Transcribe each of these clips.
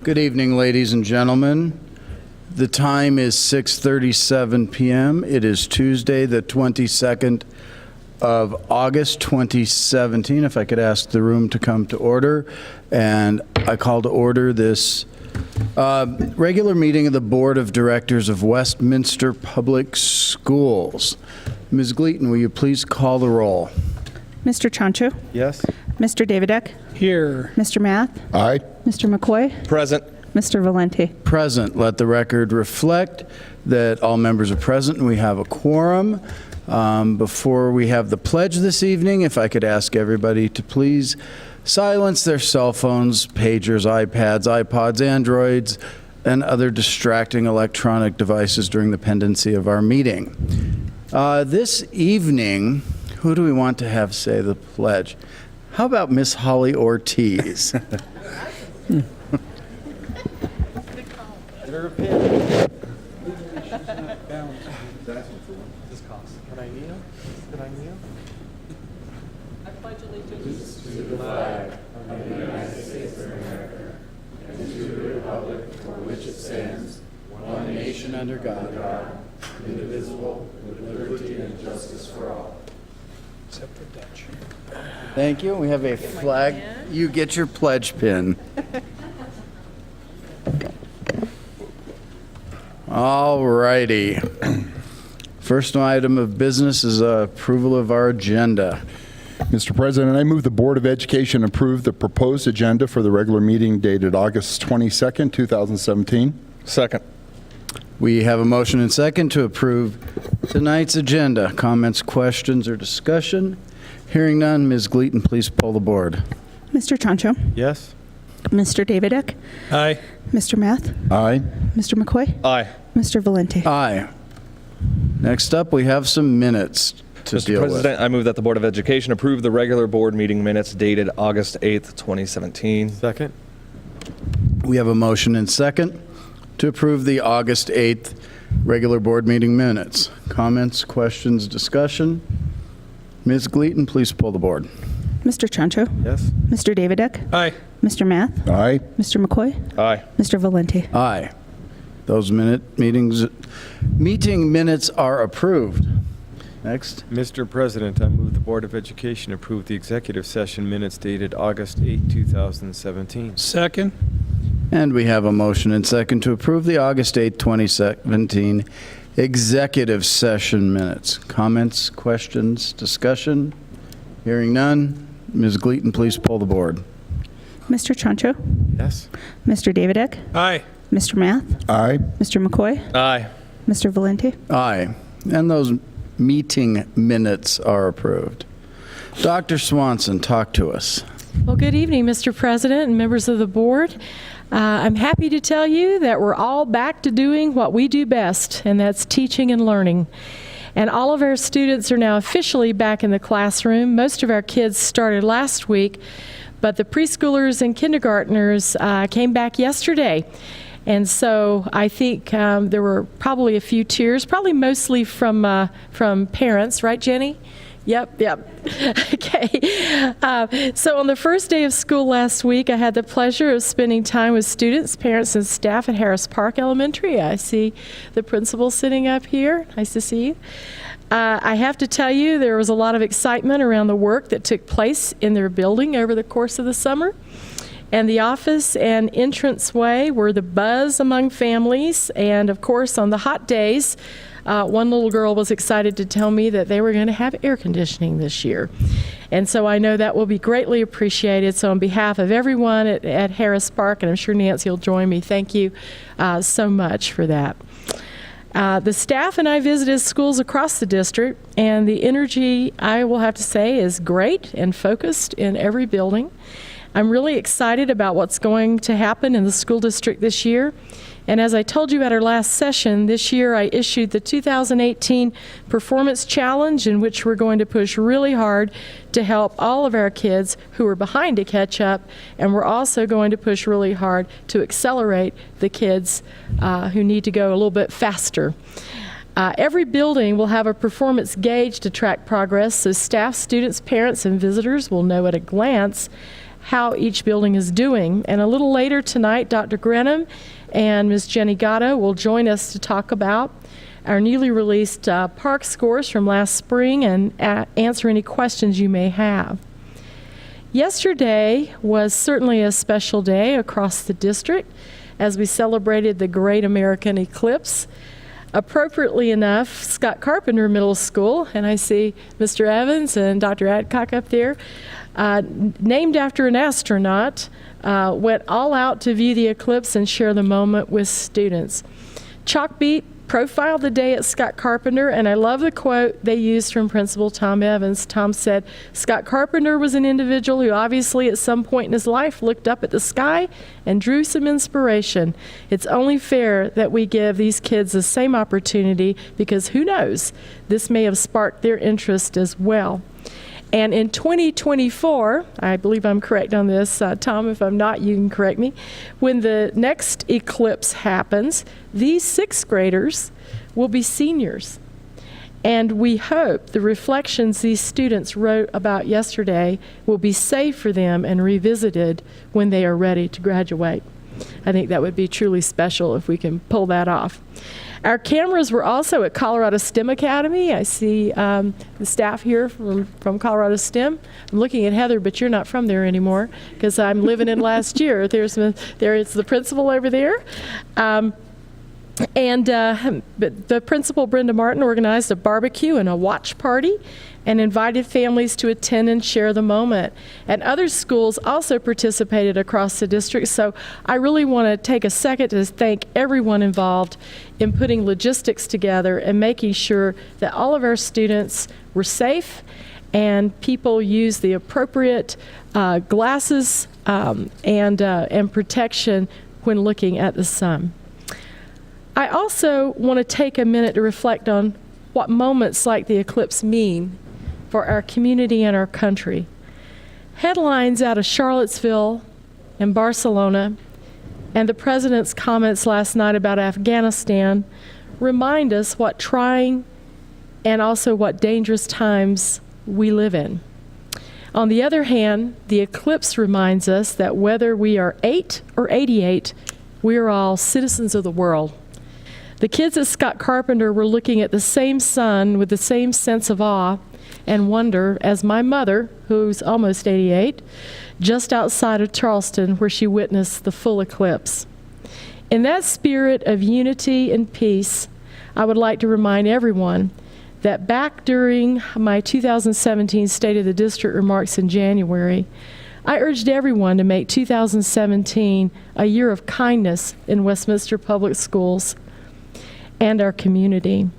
Good evening, ladies and gentlemen. The time is 6:37 p.m. It is Tuesday, the 22nd of August, 2017. If I could ask the room to come to order. And I call to order this regular meeting of the Board of Directors of Westminster Public Schools. Ms. Gleaton, will you please call the roll? Mr. Chancho? Yes. Mr. Davidek? Here. Mr. Math? Aye. Mr. McCoy? Present. Mr. Valenti? Present. Let the record reflect that all members are present and we have a quorum. Before we have the pledge this evening, if I could ask everybody to please silence their cell phones, pagers, iPads, iPods, Androids, and other distracting electronic devices during the pendency of our meeting. This evening, who do we want to have say the pledge? How about Miss Holly Ortiz? Get her a pin. This costs. Can I kneel? Can I kneel? I pledge allegiance to the flag of the United States of America and to the republic for which it stands, one nation under God, indivisible, with liberty and justice for all. Except for Dutch. Thank you. We have a flag. You get your pledge pin. All righty. First item of business is approval of our agenda. Mr. President, I move the Board of Education approve the proposed agenda for the regular meeting dated August 22nd, 2017. Second. We have a motion and second to approve tonight's agenda. Comments, questions, or discussion? Hearing none, Ms. Gleaton, please poll the board. Mr. Chancho? Yes. Mr. Davidek? Aye. Mr. Math? Aye. Mr. McCoy? Aye. Mr. Valenti? Aye. Next up, we have some minutes to Mr. deal President, I move that the Board of Education approve the regular board meeting minutes dated August 8th, 2017. Second. with. We have a motion and second to approve the August 8th regular board meeting minutes. Comments, questions, discussion? Ms. Gleaton, please pull the board. Mr. Chancho? Yes. Mr. Davidek? Aye. Mr. Math? Aye. Mr. McCoy? Aye. Mr. Valenti? Aye. Those meeting minutes are approved. Next. Mr. President, I move the Board of Education approve the executive session minutes dated August 8, 2017. Second. And we have a motion and second to approve the August 8, 2017 executive session minutes. Comments, questions, discussion? Hearing none. Ms. Gleaton, please pull the board. Mr. Chancho? Yes. Mr. Davidek? Aye. Mr. Math? Aye. Mr. McCoy? Aye. Mr. Valenti? Aye. And those meeting minutes are approved. Dr. Swanson, talk to us. Well, good evening, Mr. President and members of the board. I'm happy to tell you that we're all back to doing what we do best, and that's teaching and learning. And all of our students are now officially back in the classroom. Most of our kids started last week, but the preschoolers and kindergartners came back yesterday. And so I think there were probably a few tears, probably mostly from parents, right, Jenny? Yep. Okay. So on the first day of school last week, I had the pleasure of spending time with students, parents, and staff at Harris Park Elementary. I see the principal sitting up here. Nice to see you. I have to tell you, there was a lot of excitement around the work that took place in their building over the course of the summer. And the office and entranceway were the buzz among families. And of course, on the hot days, one little girl was excited to tell me that they were going to have air conditioning this year. And so I know that will be greatly appreciated. So on behalf of everyone at Harris Park, and I'm sure Nancy will join me, thank you so much for that. The staff and I visited schools across the district, and the energy, I will have to say, is great and focused in every building. I'm really excited about what's going to happen in the school district this year. And as I told you at our last session, this year I issued the 2018 Performance Challenge, in which we're going to push really hard to help all of our kids who are behind to catch up. And we're also going to push really hard to accelerate the kids who need to go a little bit faster. Every building will have a performance gauge to track progress, so staff, students, parents, and visitors will know at a glance how each building is doing. And a little later tonight, Dr. Grenham and Ms. Jenny Gatto will join us to talk about our newly released PARCC scores from last spring and answer any questions you may have. Yesterday was certainly a special day across the district as we celebrated the Great American Eclipse. Appropriately enough, Scott Carpenter Middle School, and I see Mr. Evans and Dr. Adcock up there, named after an astronaut, went all out to view the eclipse and share the moment with students. Chalkbeat profiled the day at Scott Carpenter, and I love the quote they used from Principal Tom Evans. Tom said, "Scott Carpenter was an individual who obviously at some point in his life looked up at the sky and drew some inspiration. It's only fair that we give these kids the same opportunity because who knows, this may have sparked their interest as well." And in 2024, I believe I'm correct on this, Tom, if I'm not, you can correct me, when the next eclipse happens, these sixth graders will be seniors. And we hope the reflections these students wrote about yesterday will be saved for them and revisited when they are ready to graduate. I think that would be truly special if we can pull that off. Our cameras were also at Colorado STEM Academy. I see the staff here from Colorado STEM. I'm looking at Heather, but you're not from there anymore because I'm living in last year. There is the principal over there. But the principal, Brenda Martin, organized a barbecue and a watch party and invited families to attend and share the moment. And other schools also participated across the district. So I really want to take a second to thank everyone involved in putting logistics together and making sure that all of our students were safe and people used the appropriate glasses and protection when looking at the sun. I also want to take a minute to reflect on what moments like the eclipse mean for our community and our country. Headlines out of Charlottesville and Barcelona and the president's comments last night about Afghanistan remind us what trying and also what dangerous times we live in. On the other hand, the eclipse reminds us that whether we are 8 or 88, we are all citizens of the world. The kids at Scott Carpenter were looking at the same sun with the same sense of awe and wonder as my mother, who's almost 88, just outside of Charleston where she witnessed the full eclipse. In that spirit of unity and peace, I would like to remind everyone that back during my 2017 State of the District remarks in January, I urged everyone to make 2017 a year of kindness in Westminster Public Schools and our community.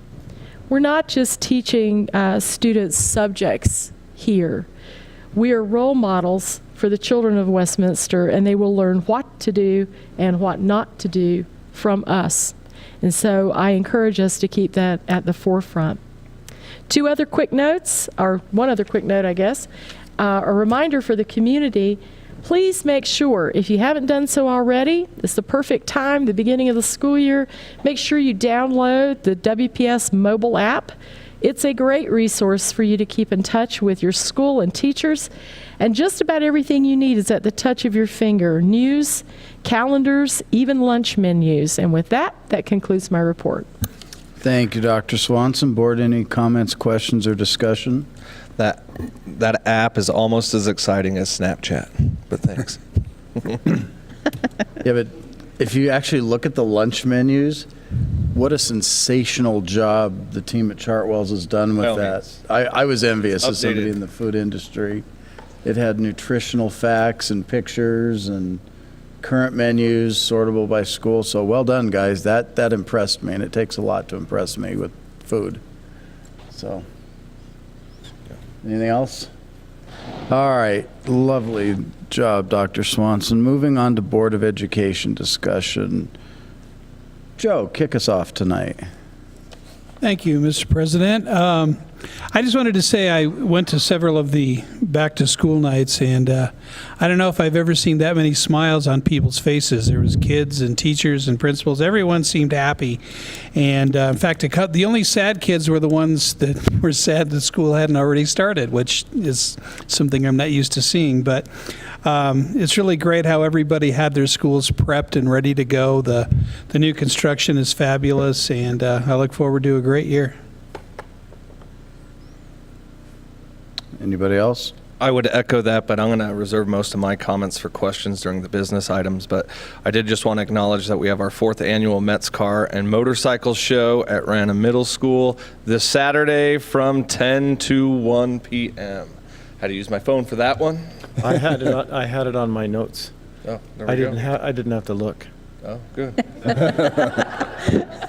We're not just teaching students subjects here. We are role models for the children of Westminster, and they will learn what to do and what not to do from us. And so I encourage us to keep that at the forefront. Two other quick notes, or one other quick note, I guess. A reminder for the community, please make sure, if you haven't done so already, it's the perfect time, the beginning of the school year, make sure you download the WPS mobile app. It's a great resource for you to keep in touch with your school and teachers, and just about everything you need is at the touch of your finger. News, calendars, even lunch menus. And with that, that concludes my report. Thank you, Dr. Swanson. Board, any comments, questions, or discussion? That app is almost as exciting as Snapchat, but thanks. Yeah, but if you actually look at the lunch menus, what a sensational job the team at Chartwell's has done with that. I was envious as somebody in the food industry. It had nutritional facts and pictures and current menus, sortable by school. So well done, guys. That impressed me, and it takes a lot to impress me with food. So, anything else? All right. Lovely job, Dr. Swanson. Moving on to Board of Education discussion. Joe, kick us off tonight. Thank you, Mr. President. I just wanted to say I went to several of the back-to-school nights, and I don't know if I've ever seen that many smiles on people's faces. There was kids and teachers and principals. Everyone seemed happy. And in fact, the only sad kids were the ones that were sad that school hadn't already started, which is something I'm not used to seeing. But It's really great how everybody had their schools prepped and ready to go. The new construction is fabulous, and I look forward to a great year. Anybody else? I would echo that, but I'm going to reserve most of my comments for questions during the business items. But I did just want to acknowledge that we have our 4th annual Mets Car and Motorcycle Show at Rana Middle School this Saturday from 10 to 1 p.m. Had to use my phone for that one. I had it on my notes. Oh, there we go. I didn't have to look. Oh, good.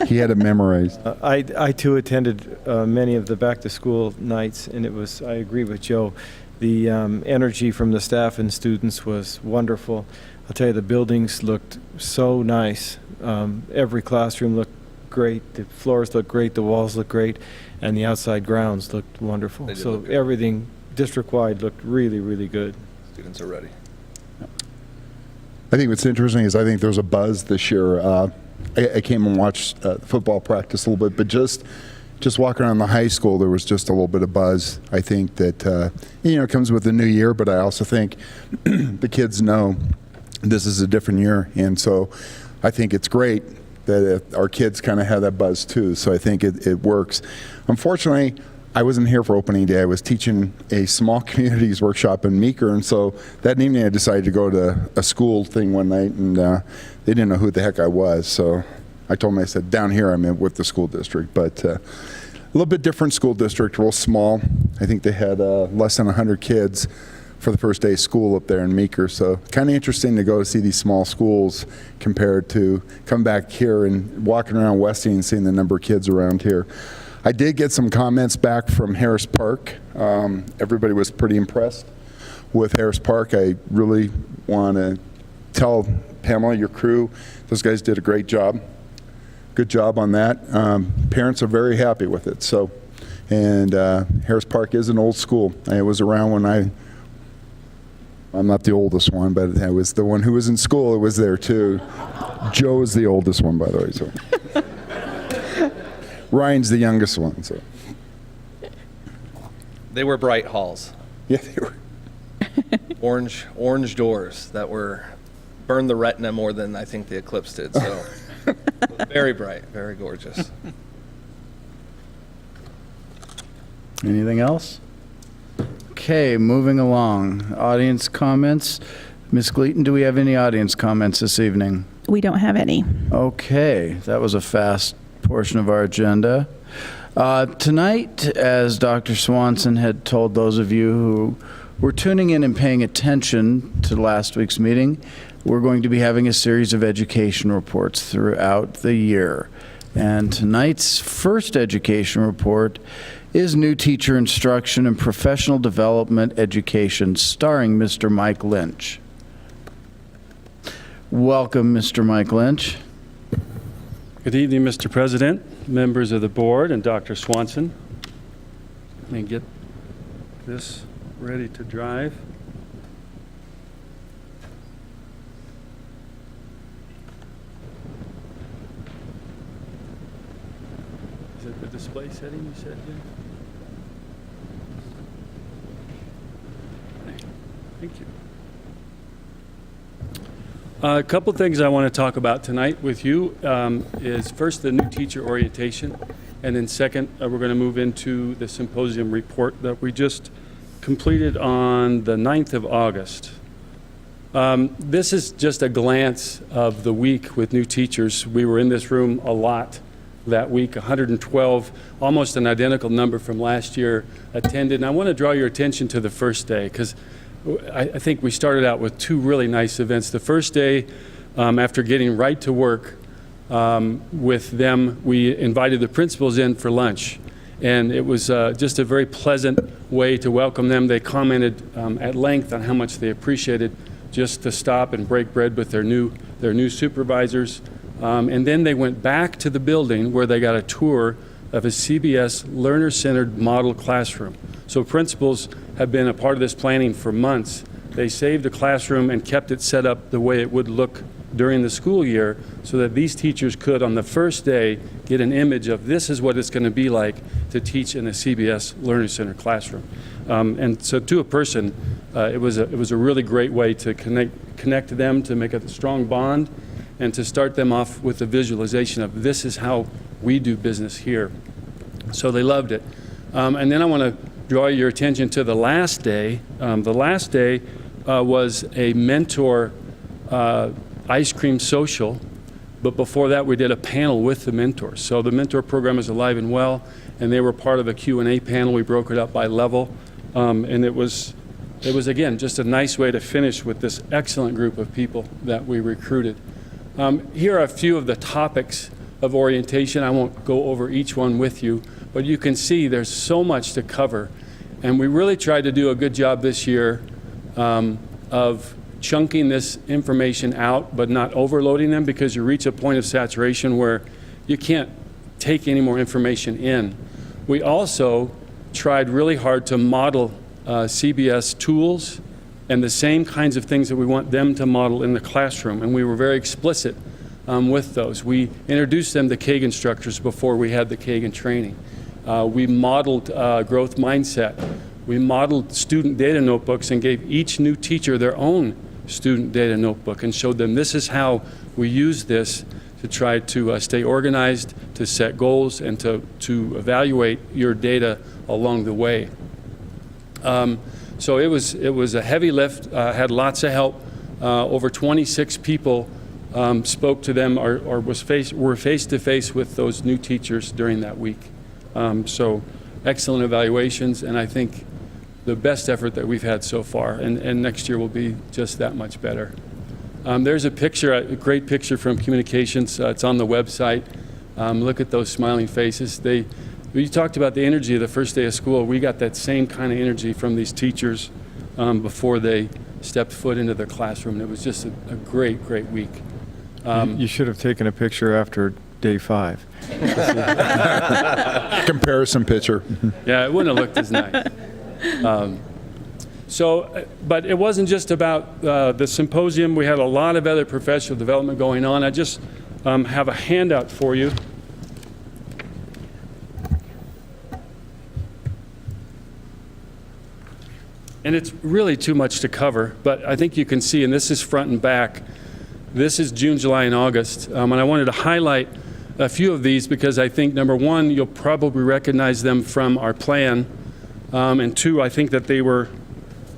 He had it memorized. I too attended many of the back to school nights, and I agree with Joe. The energy from the staff and students was wonderful. I'll tell you, the buildings looked so nice. Every classroom looked great. The floors looked great. The walls looked great. And the outside grounds looked wonderful. They did So look good. everything district-wide looked really, really good. Students are ready. I think what's interesting is I think there's a buzz this year. I came and watched football practice a little bit, but just walking around the high school, there was just a little bit of buzz. I think that, it comes with the new year, but I also think the kids know this is a different year. And so I think it's great that our kids kind of have that buzz too. So I think it works. Unfortunately, I wasn't here for opening day. I was teaching a small communities workshop in Meeker, and so that evening I decided to go to a school thing one night, and they didn't know who the heck I was. So I told them, I said, down here I'm with the school district, but a little bit different school district, real small. I think they had less than 100 kids for the first day of school up there in Meeker. So kind of interesting to go see these small schools compared to come back here and walking around Westie and seeing the number of kids around here. I did get some comments back from Harris Park. Everybody was pretty impressed with Harris Park. I really want to tell Pamela, your crew, those guys did a great job. Good job on that. Parents are very happy with it. So, and Harris Park is an old school. I was around when I'm not the oldest one, but I was the one who was in school. It was there too. Joe is the oldest one, by the way. So. Ryan's the youngest one. So. They were bright halls. Yeah, they were. Orange doors that burned the retina more than I think the Eclipse did. So very bright, very gorgeous. Anything else? Okay, moving along. Audience comments. Ms. Gleaton, do we have any audience comments this evening? We don't have any. Okay, that was a fast portion of our agenda. Tonight, as Dr. Swanson had told those of you who were tuning in and paying attention to last week's meeting, we're going to be having a series of education reports throughout the year. And tonight's first education report is New Teacher Instruction and Professional Development Education, starring Mr. Mike Lynch. Welcome, Mr. Mike Lynch. Good evening, Mr. President, members of the board, and Dr. Swanson. Let me get this ready to drive. Is it the display setting you said, Jim? Thank you. A couple things I want to talk about tonight with you is first the new teacher orientation, and then second, we're going to move into the symposium report that we just completed on the 9th of August. This is just a glance of the week with new teachers. We were in this room a lot that week, 112, almost an identical number from last year attended. And I want to draw your attention to the first day, because I think we started out with two really nice events. The first day, after getting right to work with them, we invited the principals in for lunch. And it was just a very pleasant way to welcome them. They commented at length on how much they appreciated just to stop and break bread with their new supervisors. And then they went back to the building where they got a tour of a CBS learner-centered model classroom. So principals have been a part of this planning for months. They saved the classroom and kept it set up the way it would look during the school year so that these teachers could, on the first day, get an image of this is what it's going to be like to teach in a CBS Learning Center classroom. And so to a person, it was a really great way to connect them, to make a strong bond, and to start them off with the visualization of this is how we do business here. So they loved it. And then I want to draw your attention to the last day. The last day was a mentor ice cream social, but before that we did a panel with the mentors. So the mentor program is alive and well, and they were part of a Q&A panel. We broke it up by level, and it was again just a nice way to finish with this excellent group of people that we recruited. Here are a few of the topics of orientation. I won't go over each one with you, but you can see there's so much to cover. And we really tried to do a good job this year of chunking this information out, but not overloading them, because you reach a point of saturation where you can't take any more information in. We also tried really hard to model CBS tools and the same kinds of things that we want them to model in the classroom. And we were very explicit with those. We introduced them to Kagan structures before we had the Kagan training. We modeled growth mindset. We modeled student data notebooks and gave each new teacher their own student data notebook and showed them this is how we use this to try to stay organized, to set goals, and to evaluate your data along the way. So it was a heavy lift, had lots of help. Over 26 people spoke to them or were face-to-face with those new teachers during that week. So excellent evaluations, and I think the best effort that we've had so far, and next year will be just that much better. There's a picture, a great picture from communications. It's on the website. Look at those smiling faces. We talked about the energy of the first day of school. We got that same kind of energy from these teachers before they stepped foot into their classroom. It was just a great, great week. You should have taken a picture after day 5. Comparison picture. Yeah, it wouldn't have looked as nice. But it wasn't just about the symposium. We had a lot of other professional development going on. I just have a handout for you. And it's really too much to cover, but I think you can see, and this is front and back, this is June, July, and August. And I wanted to highlight a few of these because I think, number one, you'll probably recognize them from our plan. And two, I think that they were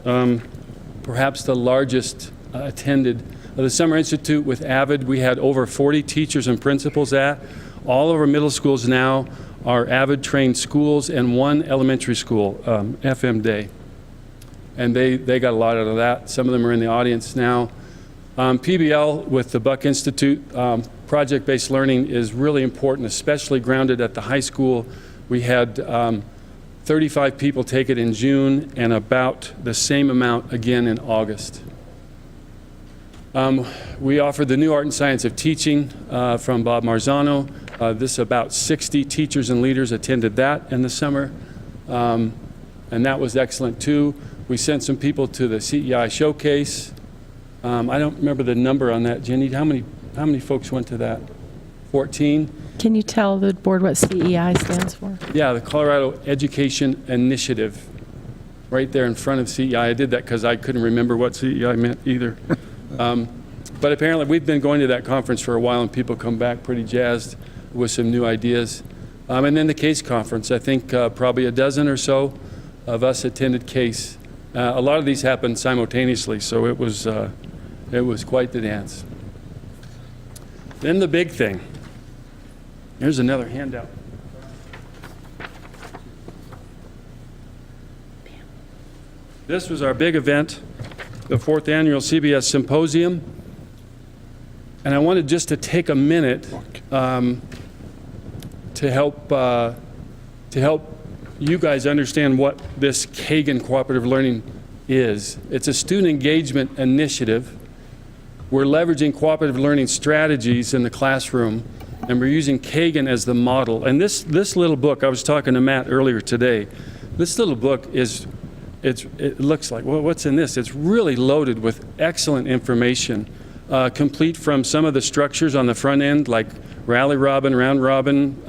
perhaps the largest attended. The Summer Institute with AVID, we had over 40 teachers and principals at. All of our middle schools now are AVID trained schools, and one elementary school, FM Day. And they got a lot out of that. Some of them are in the audience now. PBL with the Buck Institute, project-based learning is really important, especially grounded at the high school. We had 35 people take it in June and about the same amount again in August. We offered the new Art and Science of Teaching from Bob Marzano. About 60 teachers and leaders attended that in the summer, and that was excellent too. We sent some people to the CEI showcase. I don't remember the number on that. Jenny, how many folks went to that? 14? Can you tell the board what CEI stands for? Yeah, the Colorado Education Initiative, right there in front of CEI. I did that because I couldn't remember what CEI meant either. But apparently we've been going to that conference for a while, and people come back pretty jazzed with some new ideas. And then the CASE conference. I think probably a dozen or so of us attended CASE. A lot of these happened simultaneously, so it was quite the dance. Then the big thing. Here's another handout. This was our big event, the 4th annual CBS Symposium. And I wanted just to take a minute to help you guys understand what this Kagan Cooperative Learning is. It's a student engagement initiative. We're leveraging cooperative learning strategies in the classroom, and we're using Kagan as the model. And this little book, I was talking to Matt earlier today, this little book it looks like, well, what's in this? It's really loaded with excellent information complete from some of the structures on the front end, like rally robin, round robin.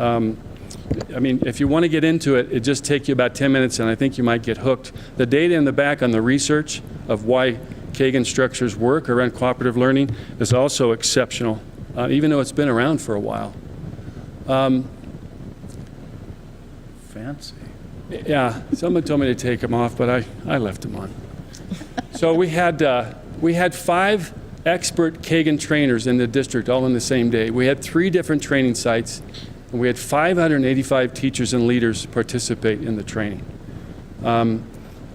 I mean, if you want to get into it, it just takes you about 10 minutes, and I think you might get hooked. The data in the back on the research of why Kagan structures work around cooperative learning is also exceptional, even though it's been around for a while. Fancy. Yeah, someone told me to take them off, but I left them on. So we had 5 expert Kagan trainers in the district all on the same day. We had 3 different training sites, and we had 585 teachers and leaders participate in the training.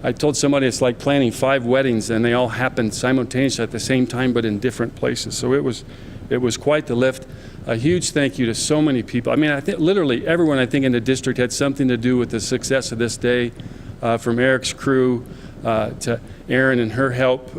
I told somebody it's like planning 5 weddings, and they all happened simultaneously at the same time, but in different places. So it was quite the lift. A huge thank you to so many people. I mean, I think literally everyone I think in the district had something to do with the success of this day, from Eric's crew to Erin and her help.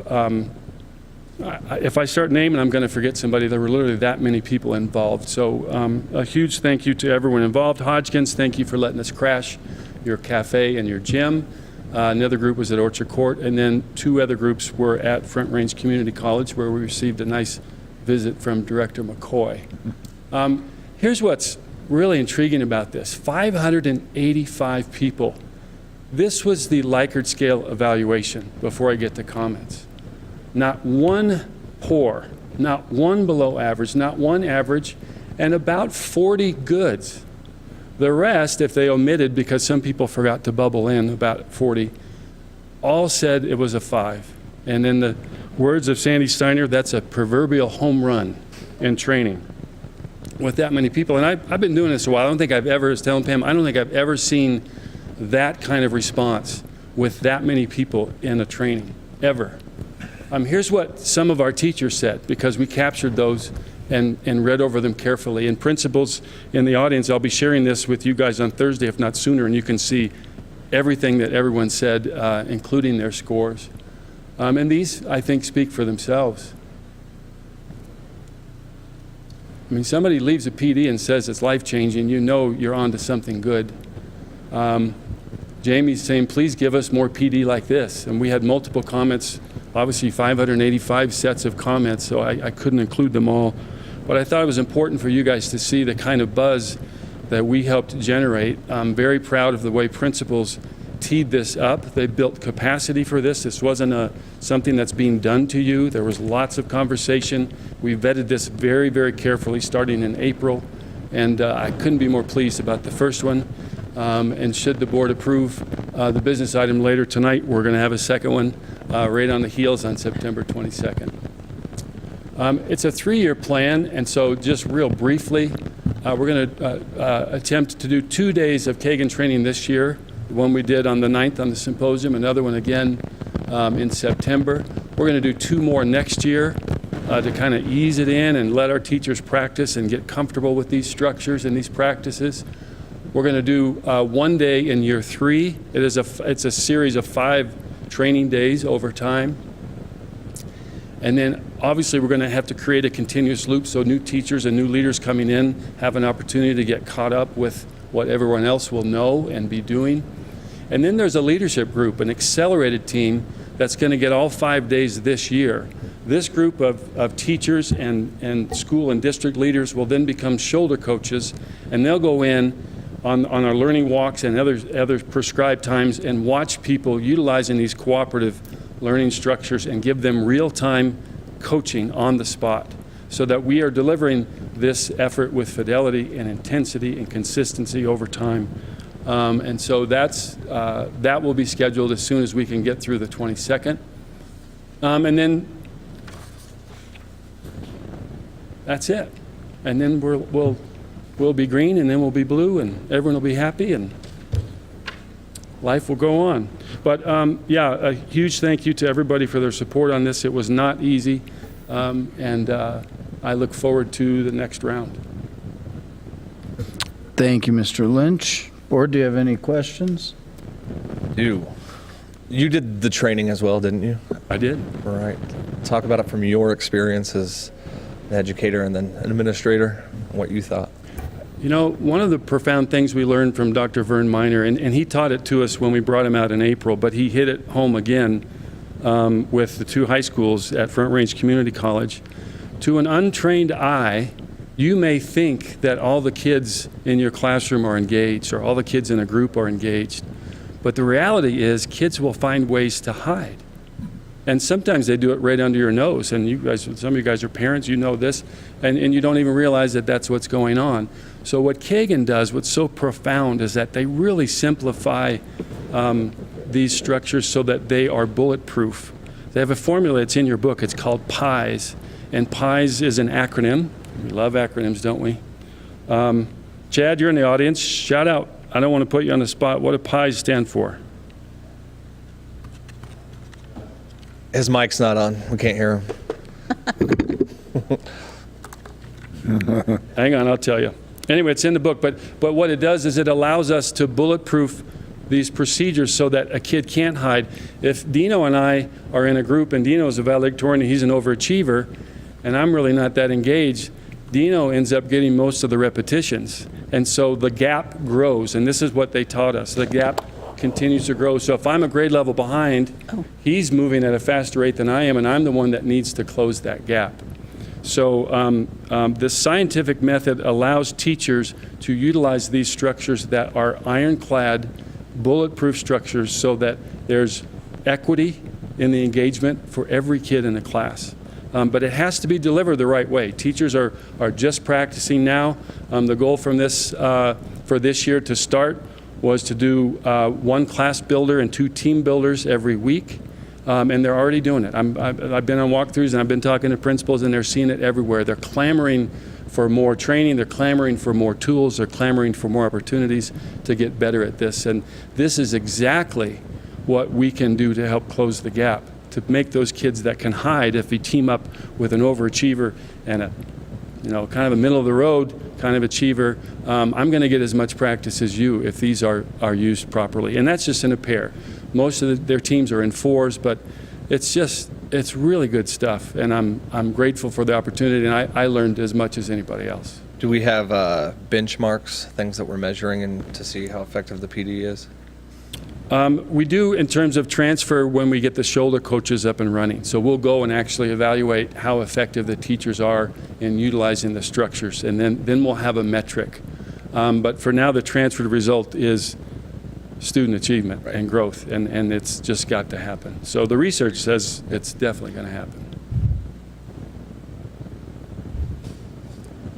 If I start naming, I'm going to forget somebody. There were literally that many people involved. So a huge thank you to everyone involved. Hodgkins, thank you for letting us crash your cafe and your gym. Another group was at Orchard Court, and then 2 other groups were at Front Range Community College, where we received a nice visit from Director McCoy. Here's what's really intriguing about this. 585 people. This was the Likert scale evaluation before I get to comments. Not one poor, not one below average, not one average, and about 40 goods. The rest, if they omitted, because some people forgot to bubble in, about 40, all said it was a 5. And in the words of Sandy Steiner, that's a proverbial home run in training with that many people. And I've been doing this a while. I don't think I've ever, I was telling Pam, I don't think I've ever seen that kind of response with that many people in a training, ever. Here's what some of our teachers said, because we captured those and read over them carefully. And principals in the audience, I'll be sharing this with you guys on Thursday, if not sooner, and you can see everything that everyone said, including their scores. And these, I think, speak for themselves. I mean, somebody leaves a PD and says it's life-changing, you know you're on to something good. Jamie's saying, please give us more PD like this. And we had multiple comments, obviously 585 sets of comments, so I couldn't include them all. But I thought it was important for you guys to see the kind of buzz that we helped generate. I'm very proud of the way principals teed this up. They built capacity for this. This wasn't something that's being done to you. There was lots of conversation. We vetted this very, very carefully starting in April, and I couldn't be more pleased about the first one. And should the board approve the business item later tonight, we're going to have a second one right on the heels on September 22nd. It's a 3-year plan, and so just real briefly, we're going to attempt to do 2 days of Kagan training this year. The one we did on the 9th on the symposium, another one again in September. We're going to do 2 more next year to kind of ease it in and let our teachers practice and get comfortable with these structures and these practices. We're going to do 1 day in year 3. It's a series of 5 training days over time. And then obviously we're going to have to create a continuous loop so new teachers and new leaders coming in have an opportunity to get caught up with what everyone else will know and be doing. And then there's a leadership group, an accelerated team that's going to get all 5 days this year. This group of teachers and school and district leaders will then become shoulder coaches, and they'll go in on our learning walks and other prescribed times and watch people utilizing these cooperative learning structures and give them real-time coaching on the spot so that we are delivering this effort with fidelity and intensity and consistency over time. And so that will be scheduled as soon as we can get through the 22nd. And then that's it. And then we'll be green, and then we'll be blue, and everyone will be happy, and life will go on. But yeah, a huge thank you to everybody for their support on this. It was not easy, and I look forward to the next round. Thank you, Mr. Lynch. Board, do you have any questions? You did the training as well, didn't you? I did. Right. Talk about it from your experience as an educator and then an administrator, what you thought. You know, one of the profound things we learned from Dr. Vern Miner, and he taught it to us when we brought him out in April, but he hit it home again with the 2 high schools at Front Range Community College. To an untrained eye, you may think that all the kids in your classroom are engaged or all the kids in a group are engaged. But the reality is kids will find ways to hide. And sometimes they do it right under your nose. And you guys, some of you guys are parents, you know this, and you don't even realize that that's what's going on. So what Kagan does, what's so profound, is that they really simplify these structures so that they are bulletproof. They have a formula, it's in your book, it's called PARCC. And PARCC is an acronym. We love acronyms, don't we? Chad, you're in the audience. Shout out. I don't want to put you on the spot. What do PARCC stand for? His mic's not on. We can't hear him. Hang on, I'll tell you. Anyway, it's in the book. But what it does is it allows us to bulletproof these procedures so that a kid can't hide. If Dino and I are in a group and Dino's a valedictorian and he's an overachiever, and I'm really not that engaged, Dino ends up getting most of the repetitions. And so the gap grows, and this is what they taught us. The gap continues to grow. So if I'm a grade level behind, he's moving at a faster rate than I am, and I'm the one that needs to close that gap. So this scientific method allows teachers to utilize these structures that are ironclad, bulletproof structures so that there's equity in the engagement for every kid in the class. But it has to be delivered the right way. Teachers are just practicing now. The goal from this for this year to start was to do 1 class builder and 2 team builders every week. And they're already doing it. I've been on walkthroughs and I've been talking to principals and they're seeing it everywhere. They're clamoring for more training, they're clamoring for more tools, they're clamoring for more opportunities to get better at this. And this is exactly what we can do to help close the gap, to make those kids that can hide. If we team up with an overachiever and a, kind of a middle of the road kind of achiever, I'm going to get as much practice as you if these are used properly. And that's just in a pair. Most of their teams are in 4s, but it's really good stuff. And I'm grateful for the opportunity, and I learned as much as anybody else. Do we have benchmarks, things that we're measuring and to see how effective the PD is? We do in terms of transfer when we get the shoulder coaches up and running. So we'll go and actually evaluate how effective the teachers are in utilizing the structures, and then we'll have a metric. But for now, the transferred result is student achievement and growth, and it's just got to happen. So the research says it's definitely going to happen.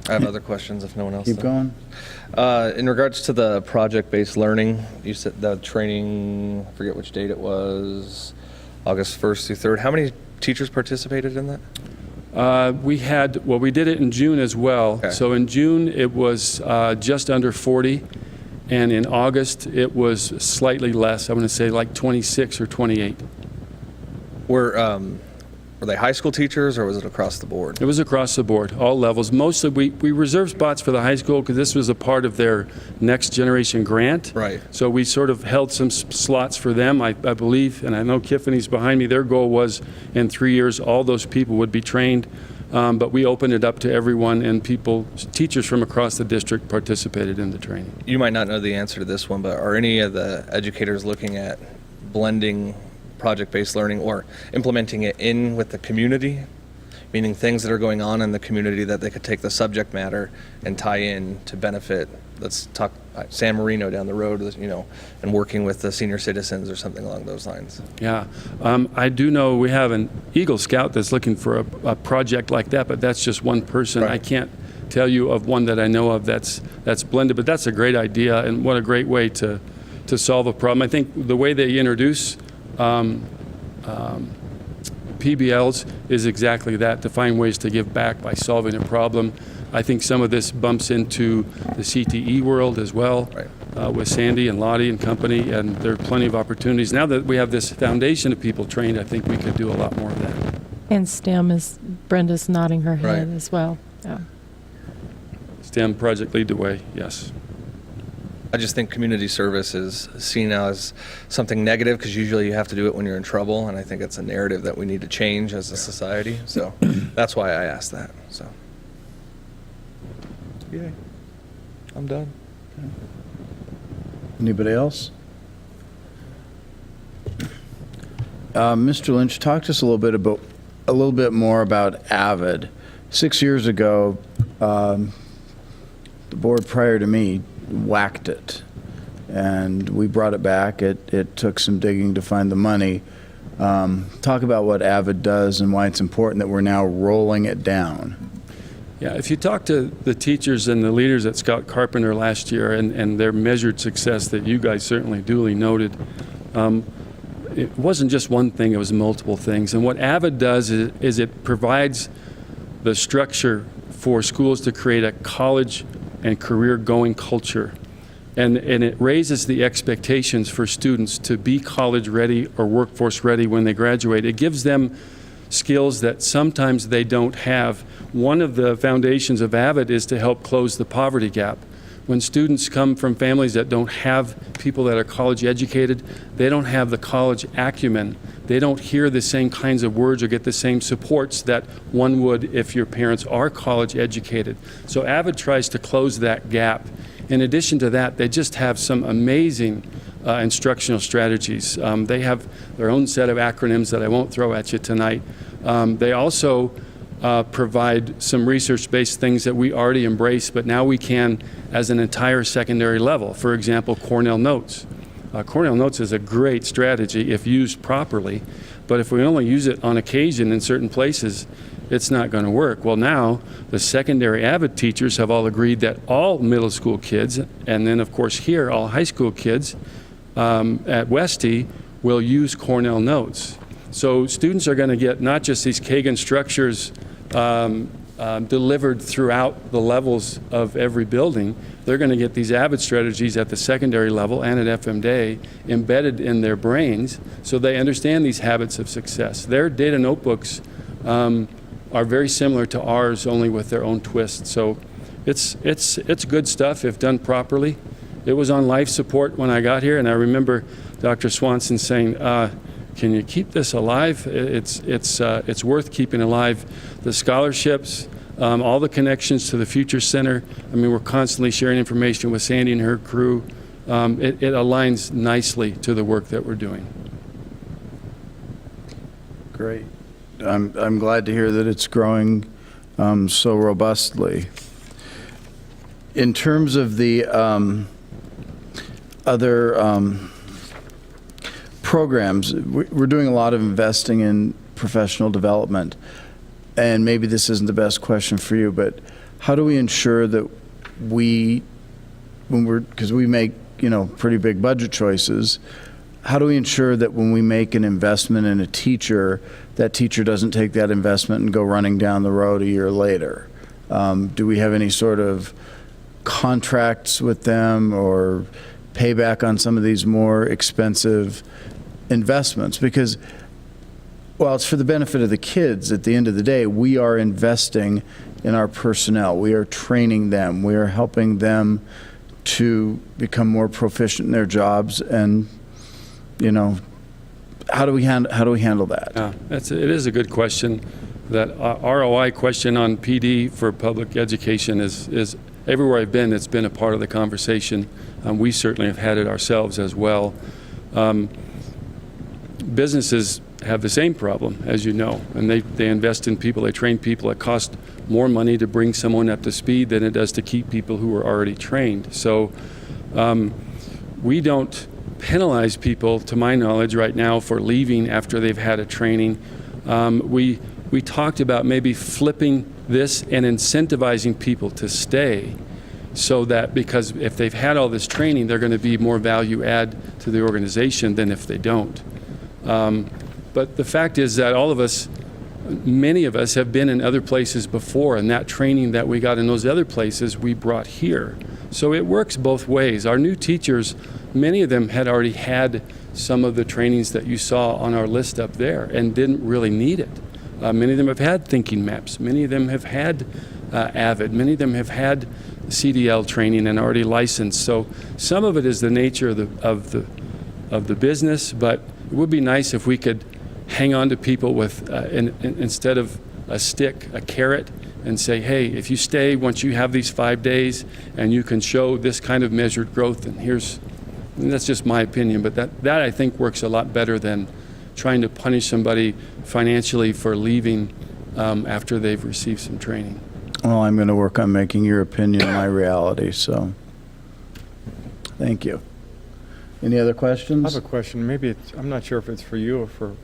I have other questions if no one else Keep does. going. In regards to the project-based learning, you said the training, I forget which date it was, August 1st through 3rd. How many teachers participated in that? We did it in June as well. Okay. So in June, it was just under 40. And in August, it was slightly less. I'm going to say like 26 or 28. Were they high school teachers, or was it across the board? It was across the board, all levels. Mostly, we reserved spots for the high school because this was a part of their next generation grant. Right. So we sort of held some slots for them, I believe, and I know Tiffany's behind me. Their goal was in 3 years, all those people would be trained. But we opened it up to everyone, and teachers from across the district participated in the training. You might not know the answer to this one, but are any of the educators looking at blending project-based learning or implementing it in with the community, meaning things that are going on in the community that they could take the subject matter and tie in to benefit? Let's talk San Marino down the road, and working with the senior citizens or something along those lines. Yeah, I do know we have an Eagle Scout that's looking for a project like that, but that's just one person. Right. I can't tell you of one that I know of that's blended, but that's a great idea, and what a great way to solve a problem. I think the way they introduce PBLs is exactly that, to find ways to give back by solving a problem. I think some of this bumps into the CTE world as well, Right. with Sandy and Lottie and company, and there are plenty of opportunities. Now that we have this foundation of people trained, I think we could do a lot more of that. And STEM is, Brenda's nodding her head Right. as well. Yeah. STEM project lead the way, yes. I just think community service is seen as something negative because usually you have to do it when you're in trouble, and I think it's a narrative that we need to change as a society. So that's why I asked that. So, yay, I'm done. Anybody else? Mr. Lynch, talk to us a little bit more about AVID 6 years ago, the board prior to me whacked it, and we brought it back. It took some digging to find the money. Talk about what Avid does and why it's important that we're now rolling it down. Yeah, if you talk to the teachers and the leaders at Scott Carpenter last year and their measured success that you guys certainly duly noted, it wasn't just one thing, it was multiple things. And what Avid does is it provides the structure for schools to create a college and career-going culture. And it raises the expectations for students to be college-ready or workforce-ready when they graduate. It gives them skills that sometimes they don't have. One of the foundations of Avid is to help close the poverty gap. When students come from families that don't have people that are college educated, they don't have the college acumen. They don't hear the same kinds of words or get the same supports that one would if your parents are college educated. So Avid tries to close that gap. In addition to that, they just have some amazing instructional strategies. They have their own set of acronyms that I won't throw at you tonight. They also provide some research-based things that we already embrace, but now we can as an entire secondary level. For example, Cornell Notes. Cornell Notes is a great strategy if used properly, but if we only use it on occasion in certain places, it's not going to work. Well, now the secondary Avid teachers have all agreed that all middle school kids, and then of course here, all high school kids at Westy will use Cornell Notes. So students are going to get not just these Kagan structures delivered throughout the levels of every building, they're going to get these Avid strategies at the secondary level and at FMDA embedded in their brains so they understand these habits of success. Their data notebooks are very similar to ours, only with their own twist. So it's good stuff if done properly. It was on life support when I got here, and I remember Dr. Swanson saying, can you keep this alive? It's worth keeping alive. The scholarships, all the connections to the Future Center. I mean, we're constantly sharing information with Sandy and her crew. It aligns nicely to the work that we're doing. Great. I'm glad to hear that it's growing so robustly. In terms of the other programs, we're doing a lot of investing in professional development. And maybe this isn't the best question for you, but how do we ensure that because we make, pretty big budget choices, how do we ensure that when we make an investment in a teacher, that teacher doesn't take that investment and go running down the road a year later? Do we have any sort of contracts with them or payback on some of these more expensive investments? Because while it's for the benefit of the kids, at the end of the day, we are investing in our personnel. We are training them. We are helping them to become more proficient in their jobs. And, how do we handle that? It is a good question. That ROI question on PD for public education is everywhere I've been, it's been a part of the conversation. We certainly have had it ourselves as well. Businesses have the same problem, as you know, and they invest in people, they train people. It costs more money to bring someone up to speed than it does to keep people who are already trained. So we don't penalize people, to my knowledge, right now for leaving after they've had a training. We talked about maybe flipping this and incentivizing people to stay, so that because if they've had all this training, they're going to be more value add to the organization than if they don't. But the fact is that many of us have been in other places before, and that training that we got in those other places we brought here. So it works both ways. Our new teachers, many of them had already had some of the trainings that you saw on our list up there and didn't really need it. Many of them have had thinking maps. Many of them have had Avid. Many of them have had CDL training and already licensed. So some of it is the nature of the business, but it would be nice if we could hang on to people with, instead of a stick, a carrot, and say, hey, if you stay once you have these 5 days and you can show this kind of measured growth, and that's just my opinion, but that I think works a lot better than trying to punish somebody financially for leaving after they've received some training. Well, I'm going to work on making your opinion my reality, so thank you. Any other I questions? have a question. Maybe it's, I'm not sure if it's for you or for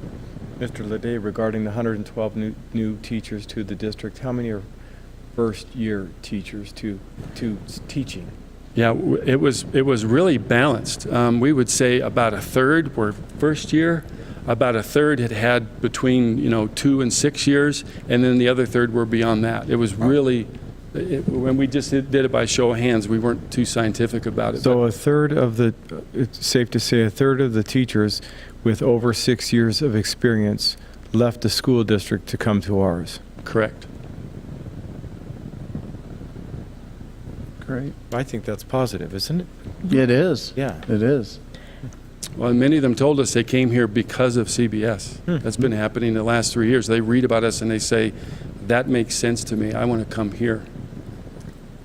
Mr. Ledet regarding the 112 new teachers to the district. How many are first-year teachers to teaching? Yeah, it was really balanced. We would say about a third were first year, about a third had between 2 and 6 years, and then the other third were beyond that. It was really, when we just did it by show of hands, we weren't too scientific about it. So a third of the, it's safe to say a third of the teachers with over 6 years of experience left the school district to come to ours. Correct. Great. I think that's positive, isn't it? It is. Yeah. It is. Well, many of them told us they came here because of CBS. That's been happening the last 3 years. They read about us and they say, that makes sense to me. I want to come here.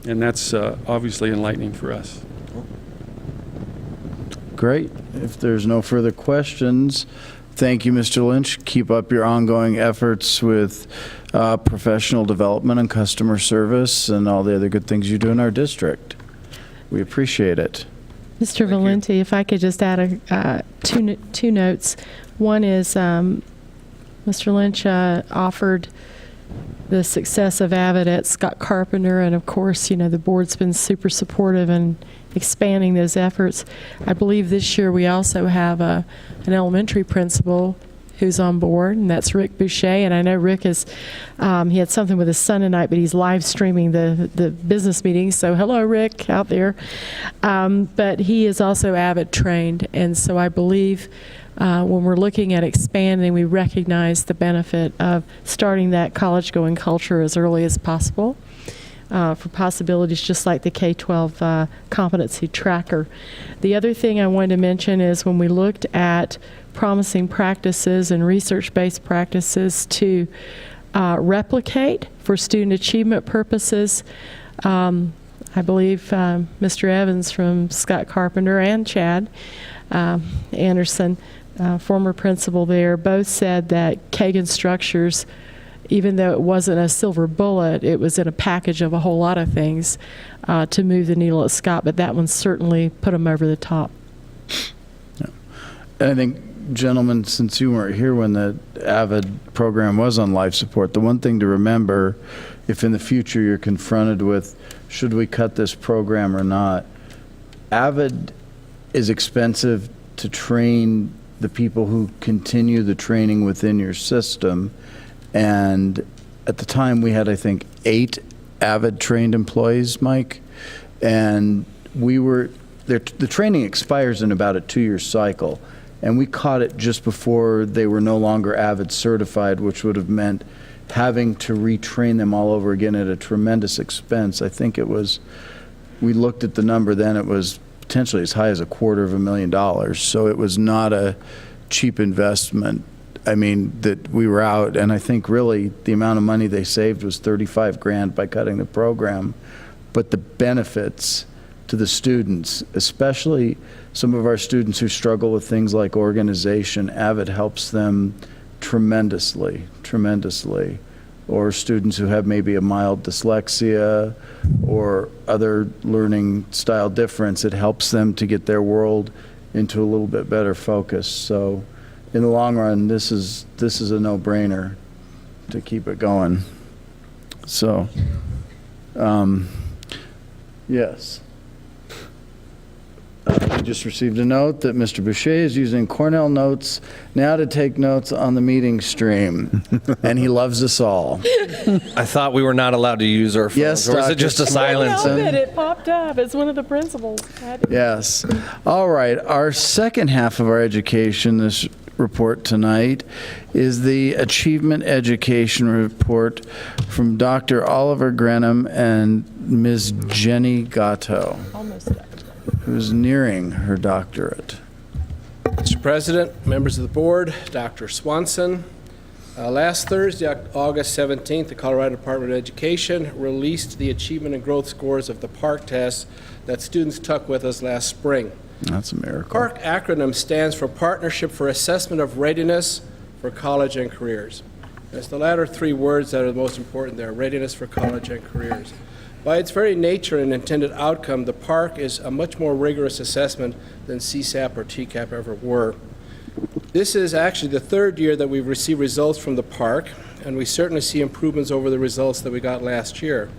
And that's obviously enlightening for us. Great. If there's no further questions, thank you, Mr. Lynch. Keep up your ongoing efforts with professional development and customer service and all the other good things you do in our district. We appreciate it. Mr. Valenti, if I could just add two notes. One is Mr. Lynch offered the success of AVID at Scott Carpenter, and of course, the board's been super supportive in expanding those efforts. I believe this year we also have an elementary principal who's on board, and that's Rick Boucher. And I know Rick is, he had something with his son tonight, but he's live streaming the business meeting. So hello, Rick, out there. But he is also AVID trained, and so I believe when we're looking at expanding, we recognize the benefit of starting that college-going culture as early as possible for possibilities just like the K-12 competency tracker. The other thing I wanted to mention is when we looked at promising practices and research-based practices to replicate for student achievement purposes, I believe Mr. Evans from Scott Carpenter and Chad Anderson, former principal there, both said that Kagan structures, even though it wasn't a silver bullet, it was in a package of a whole lot of things to move the needle at Scott, but that one certainly put them over the top. Yeah. And I think, gentlemen, since you weren't here when the AVID program was on life support, the one thing to remember, if in the future you're confronted with, should we cut this program or not, AVID is expensive to train the people who continue the training within your system. And at the time we had, I think, 8 AVID trained employees, Mike. And the training expires in about a 2-year cycle. And we caught it just before they were no longer AVID certified, which would have meant having to retrain them all over again at a tremendous expense. I think it was, we looked at the number then, it was potentially as high as $250,000. So it was not a cheap investment. I mean, that we were out, and I think really the amount of money they saved was $35,000 by cutting the program. But the benefits to the students, especially some of our students who struggle with things like organization, AVID helps them tremendously. Or students who have maybe a mild dyslexia or other learning style difference, it helps them to get their world into a little bit better focus. So in the long run, this is a no-brainer to keep it going. So, yes. We just received a note that Mr. Boucher is using Cornell Notes now to take notes on the meeting stream, and he loves us all. I thought we were not allowed to use our phones. Yes, or is Dr. it just a silence? No, it popped up. It's one of the principals. Yes. All right. Our second half of our education, this report tonight, is the Achievement Education Report from Dr. Oliver Grenham and Ms. Jenny Gatto, Almost done. who's nearing her doctorate. Mr. President, members of the board, Dr. Swanson, last Thursday, August 17th, the Colorado Department of Education released the achievement and growth scores of the PARCC tests that students took with us last spring. That's a miracle. PARCC acronym stands for Partnership for Assessment of Readiness for College and Careers. It's the latter three words that are the most important there: readiness for college and careers. By its very nature and intended outcome, the PARCC is a much more rigorous assessment than CSAP or TCAP ever were. This is actually the third year that we've received results from the PARCC, and we certainly see improvements over the results that we got last year.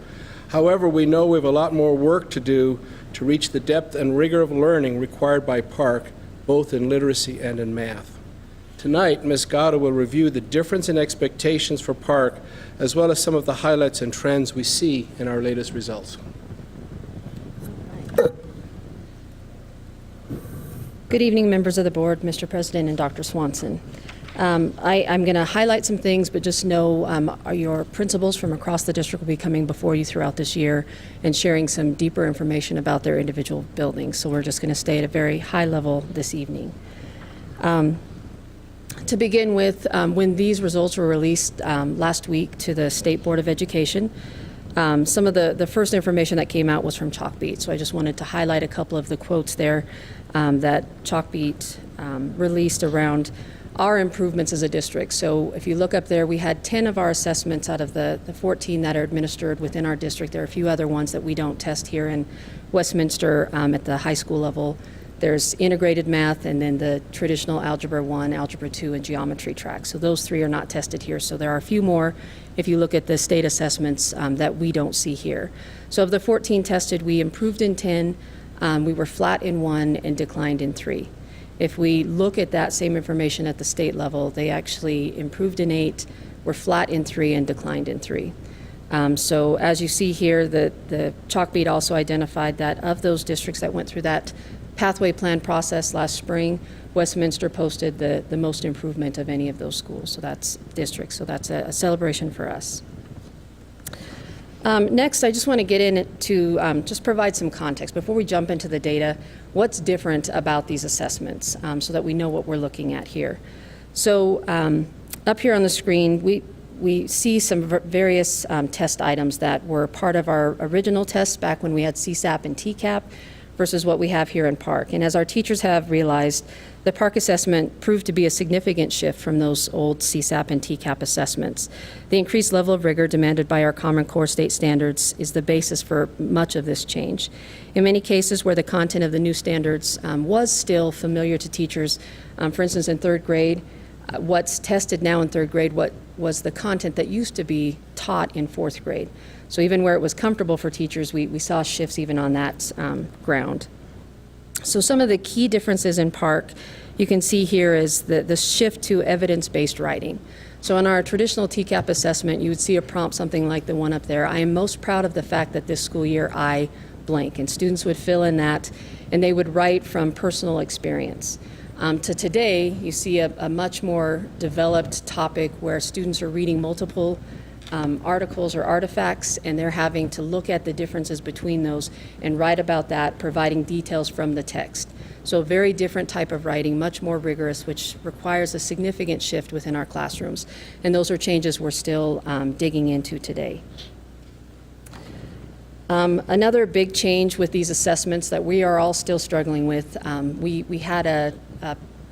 However, we know we have a lot more work to do to reach the depth and rigor of learning required by PARCC, both in literacy and in math. Tonight, Ms. Gatto will review the difference in expectations for PARCC, as well as some of the highlights and trends we see in our latest results. Good evening, members of the board, Mr. President, and Dr. Swanson. I'm going to highlight some things, but just know your principals from across the district will be coming before you throughout this year and sharing some deeper information about their individual buildings. So we're just going to stay at a very high level this evening. To begin with, when these results were released last week to the State Board of Education, some of the first information that came out was from Chalkbeat. So I just wanted to highlight a couple of the quotes there that Chalkbeat released around our improvements as a district. So if you look up there, we had 10 of our assessments out of the 14 that are administered within our district. There are a few other ones that we don't test here in Westminster at the high school level. There's integrated math, and then the traditional Algebra 1, Algebra 2, and geometry track. So those three are not tested here. So there are a few more, if you look at the state assessments, that we don't see here. So of the 14 tested, we improved in 10, we were flat in 1, and declined in 3. If we look at that same information at the state level, they actually improved in 8, were flat in 3, and declined in 3. So as you see here, the Chalkbeat also identified that of those districts that went through that pathway plan process last spring, Westminster posted the most improvement of any of those schools. So that's districts. So that's a celebration for us. Next, I just want to get into just provide some context before we jump into the data. What's different about these assessments so that we know what we're looking at here. So up here on the screen, we see some various test items that were part of our original tests back when we had CSAP and TCAP versus what we have here in PARCC. And as our teachers have realized, the PARCC assessment proved to be a significant shift from those old CSAP and TCAP assessments. The increased level of rigor demanded by our Common Core state standards is the basis for much of this change. In many cases where the content of the new standards was still familiar to teachers, for instance in third grade, what's tested now in third grade, what was the content that used to be taught in fourth grade. So even where it was comfortable for teachers, we saw shifts even on that ground. So some of the key differences in PARCC you can see here is the shift to evidence-based writing. So in our traditional TCAP assessment, you would see a prompt something like the one up there. I am most proud of the fact that this school year I blank, and students would fill in that, and they would write from personal experience. To today, you see a much more developed topic where students are reading multiple articles or artifacts, and they're having to look at the differences between those and write about that, providing details from the text. So a very different type of writing, much more rigorous, which requires a significant shift within our classrooms. And those are changes we're still digging into today. Another big change with these assessments that we are all still struggling with, we had a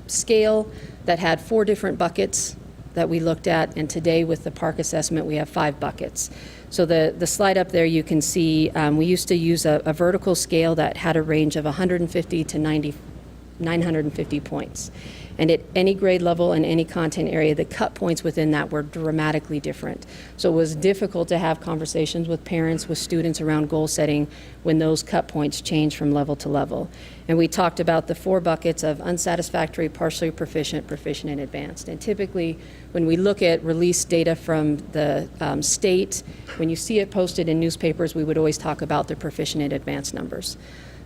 scale that had 4 different buckets that we looked at, and today with the PARCC assessment we have 5 buckets. So the slide up there you can see we used to use a vertical scale that had a range of 150 to 950 points. And at any grade level and any content area, the cut points within that were dramatically different. So it was difficult to have conversations with parents, with students around goal setting when those cut points changed from level to level. And we talked about the 4 buckets of unsatisfactory, partially proficient, proficient, and advanced. And typically, when we look at release data from the state, when you see it posted in newspapers, we would always talk about the proficient and advanced numbers.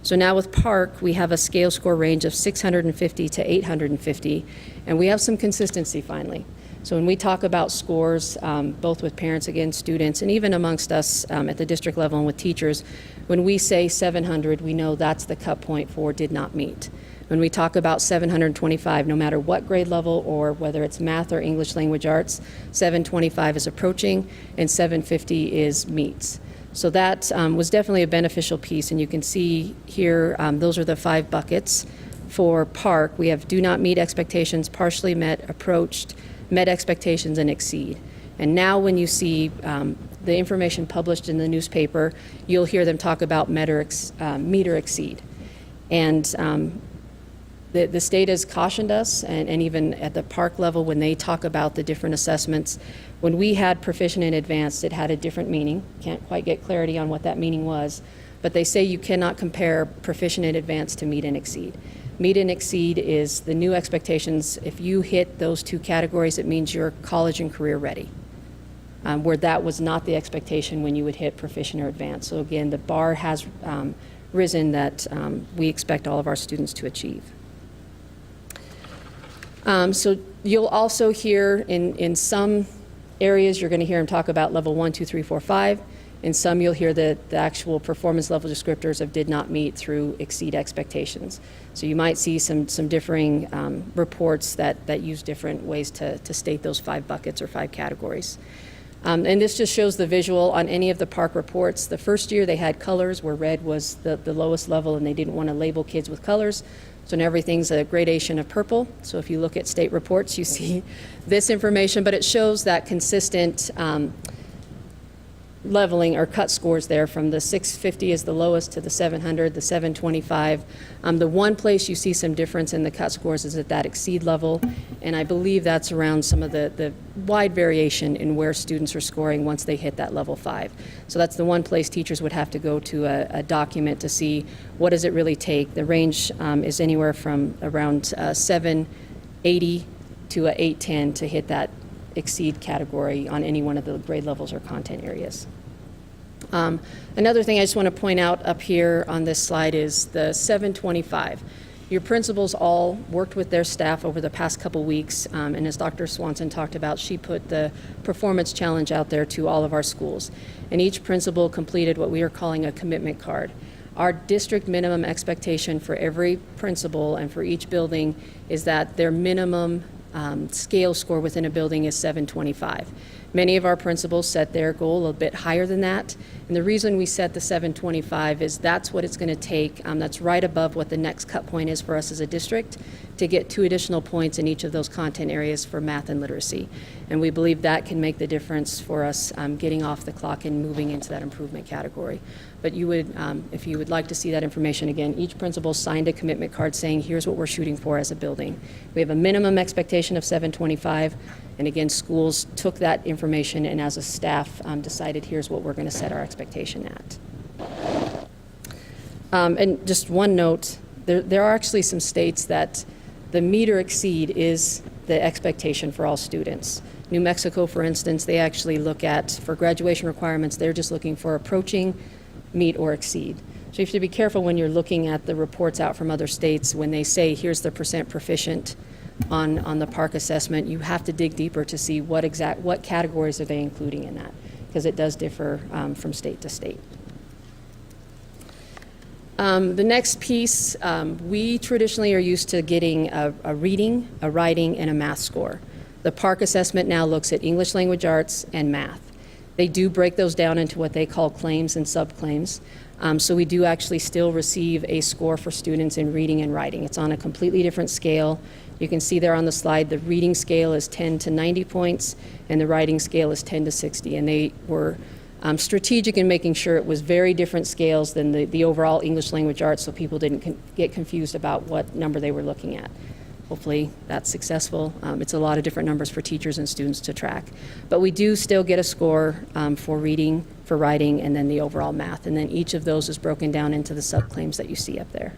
So now with PARCC, we have a scale score range of 650 to 850, and we have some consistency finally. So when we talk about scores, both with parents, again, students, and even amongst us at the district level and with teachers, when we say 700, we know that's the cut point for did not meet. When we talk about 725, no matter what grade level or whether it's math or English language arts, 725 is approaching and 750 is meets. So that was definitely a beneficial piece, and you can see here those are the 5 buckets for PARCC. We have do not meet expectations, partially met, approached, met expectations, and exceed. And now when you see the information published in the newspaper, you'll hear them talk about meter exceed. And the state has cautioned us, and even at the PARCC level, when they talk about the different assessments, when we had proficient and advanced, it had a different meaning. Can't quite get clarity on what that meaning was, but they say you cannot compare proficient and advanced to meet and exceed. Meet and exceed is the new expectations. If you hit those two categories, it means you're college and career ready, where that was not the expectation when you would hit proficient or advanced. So again, the bar has risen that we expect all of our students to achieve. So you'll also hear in some areas, you're going to hear them talk about level 1, 2, 3, 4, 5. In some, you'll hear the actual performance level descriptors of did not meet through exceed expectations. So you might see some differing reports that use different ways to state those 5 buckets or 5 categories. And this just shows the visual on any of the PARCC reports. The first year they had colors where red was the lowest level and they didn't want to label kids with colors. So now everything's a gradation of purple. So if you look at state reports, you see this information, but it shows that consistent leveling or cut scores there from the 650 is the lowest to the 700, the 725. The one place you see some difference in the cut scores is at that exceed level, and I believe that's around some of the wide variation in where students are scoring once they hit that level 5. So that's the one place teachers would have to go to a document to see what does it really take. The range is anywhere from around 780 to 810 to hit that exceed category on any one of the grade levels or content areas. Another thing I just want to point out up here on this slide is the 725. Your principals all worked with their staff over the past couple weeks, and as Dr. Swanson talked about, she put the performance challenge out there to all of our schools. And each principal completed what we are calling a commitment card. Our district minimum expectation for every principal and for each building is that their minimum scale score within a building is 725. Many of our principals set their goal a bit higher than that, and the reason we set the 725 is that's what it's going to take. That's right above what the next cut point is for us as a district to get 2 additional points in each of those content areas for math and literacy. And we believe that can make the difference for us getting off the clock and moving into that improvement category. But you would, if you would like to see that information again, each principal signed a commitment card saying here's what we're shooting for as a building. We have a minimum expectation of 725, and again, schools took that information and as a staff decided here's what we're going to set our expectation at. And just one note, there are actually some states that the meet or exceed is the expectation for all students. New Mexico, for instance, they actually look at, for graduation requirements, they're just looking for approaching, meet, or exceed. So you have to be careful when you're looking at the reports out from other states when they say here's the percent proficient on the PARCC assessment. You have to dig deeper to see what categories are they including in that, because it does differ from state to state. The next piece, we traditionally are used to getting a reading, a writing, and a math score. The PARCC assessment now looks at English language arts and math. They do break those down into what they call claims and subclaims. So we do actually still receive a score for students in reading and writing. It's on a completely different scale. You can see there on the slide the reading scale is 10 to 90 points and the writing scale is 10 to 60. And they were strategic in making sure it was very different scales than the overall English language arts so people didn't get confused about what number they were looking at. Hopefully that's successful. It's a lot of different numbers for teachers and students to track. But we do still get a score for reading, for writing, and then the overall math. And then each of those is broken down into the subclaims that you see up there.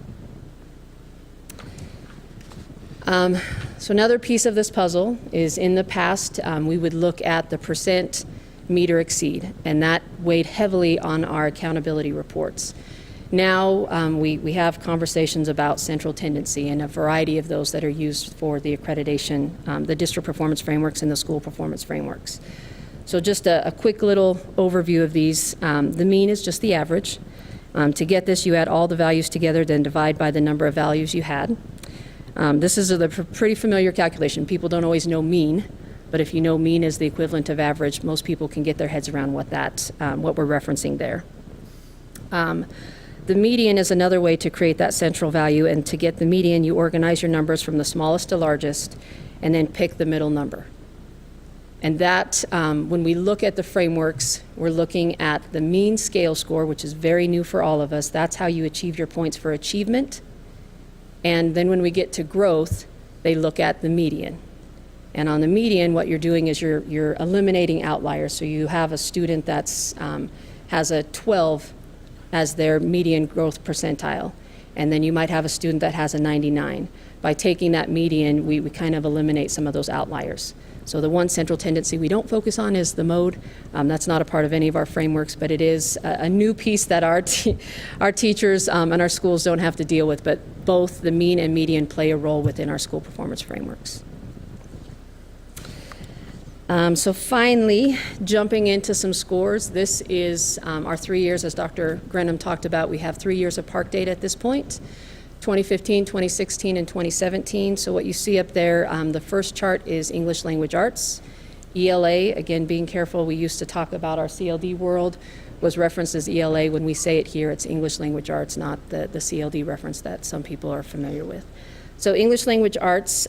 So another piece of this puzzle is in the past, we would look at the percent meet or exceed, and that weighed heavily on our accountability reports. Now we have conversations about central tendency and a variety of those that are used for the accreditation, the district performance frameworks and the school performance frameworks. So just a quick little overview of these. The mean is just the average. To get this, you add all the values together, then divide by the number of values you had. This is a pretty familiar calculation. People don't always know mean, but if you know mean is the equivalent of average, most people can get their heads around what we're referencing there. The median is another way to create that central value, and to get the median, you organize your numbers from the smallest to largest, and then pick the middle number. And that, when we look at the frameworks, we're looking at the mean scale score, which is very new for all of us. That's how you achieve your points for achievement. And then when we get to growth, they look at the median. And on the median, what you're doing is you're eliminating outliers. So you have a student that's has a 12 as their median growth percentile. And then you might have a student that has a 99. By taking that median, we kind of eliminate some of those outliers. So the one central tendency we don't focus on is the mode. That's not a part of any of our frameworks, but it is a new piece that our teachers and our schools don't have to deal with, but both the mean and median play a role within our school performance frameworks. So finally, jumping into some scores, this is our 3 years, as Dr. Grenham talked about. We have 3 years of PARCC data at this point, 2015, 2016, and 2017. So what you see up there, the first chart is English Language Arts. ELA, again, being careful, we used to talk about our CLD world, was referenced as ELA. When we say it here, it's English Language Arts, not the CLD reference that some people are familiar with. So English Language Arts,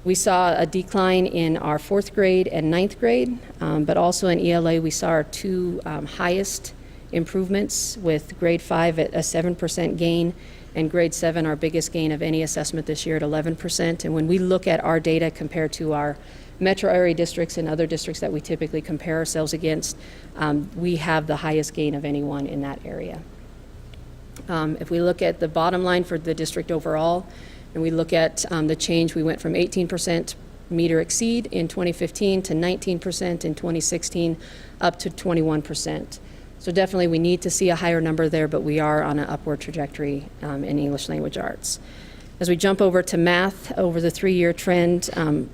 we saw a decline in our 4th grade and 9th grade, but also in ELA, we saw our 2 highest improvements, with grade 5 at a 7% gain and grade 7, our biggest gain of any assessment this year, at 11%. And when we look at our data compared to our metro area districts and other districts that we typically compare ourselves against, we have the highest gain of anyone in that area. If we look at the bottom line for the district overall, and we look at the change, we went from 18% meter exceed in 2015 to 19% in 2016, up to 21%. So definitely we need to see a higher number there, but we are on an upward trajectory in English Language Arts. As we jump over to math, over the 3-year trend,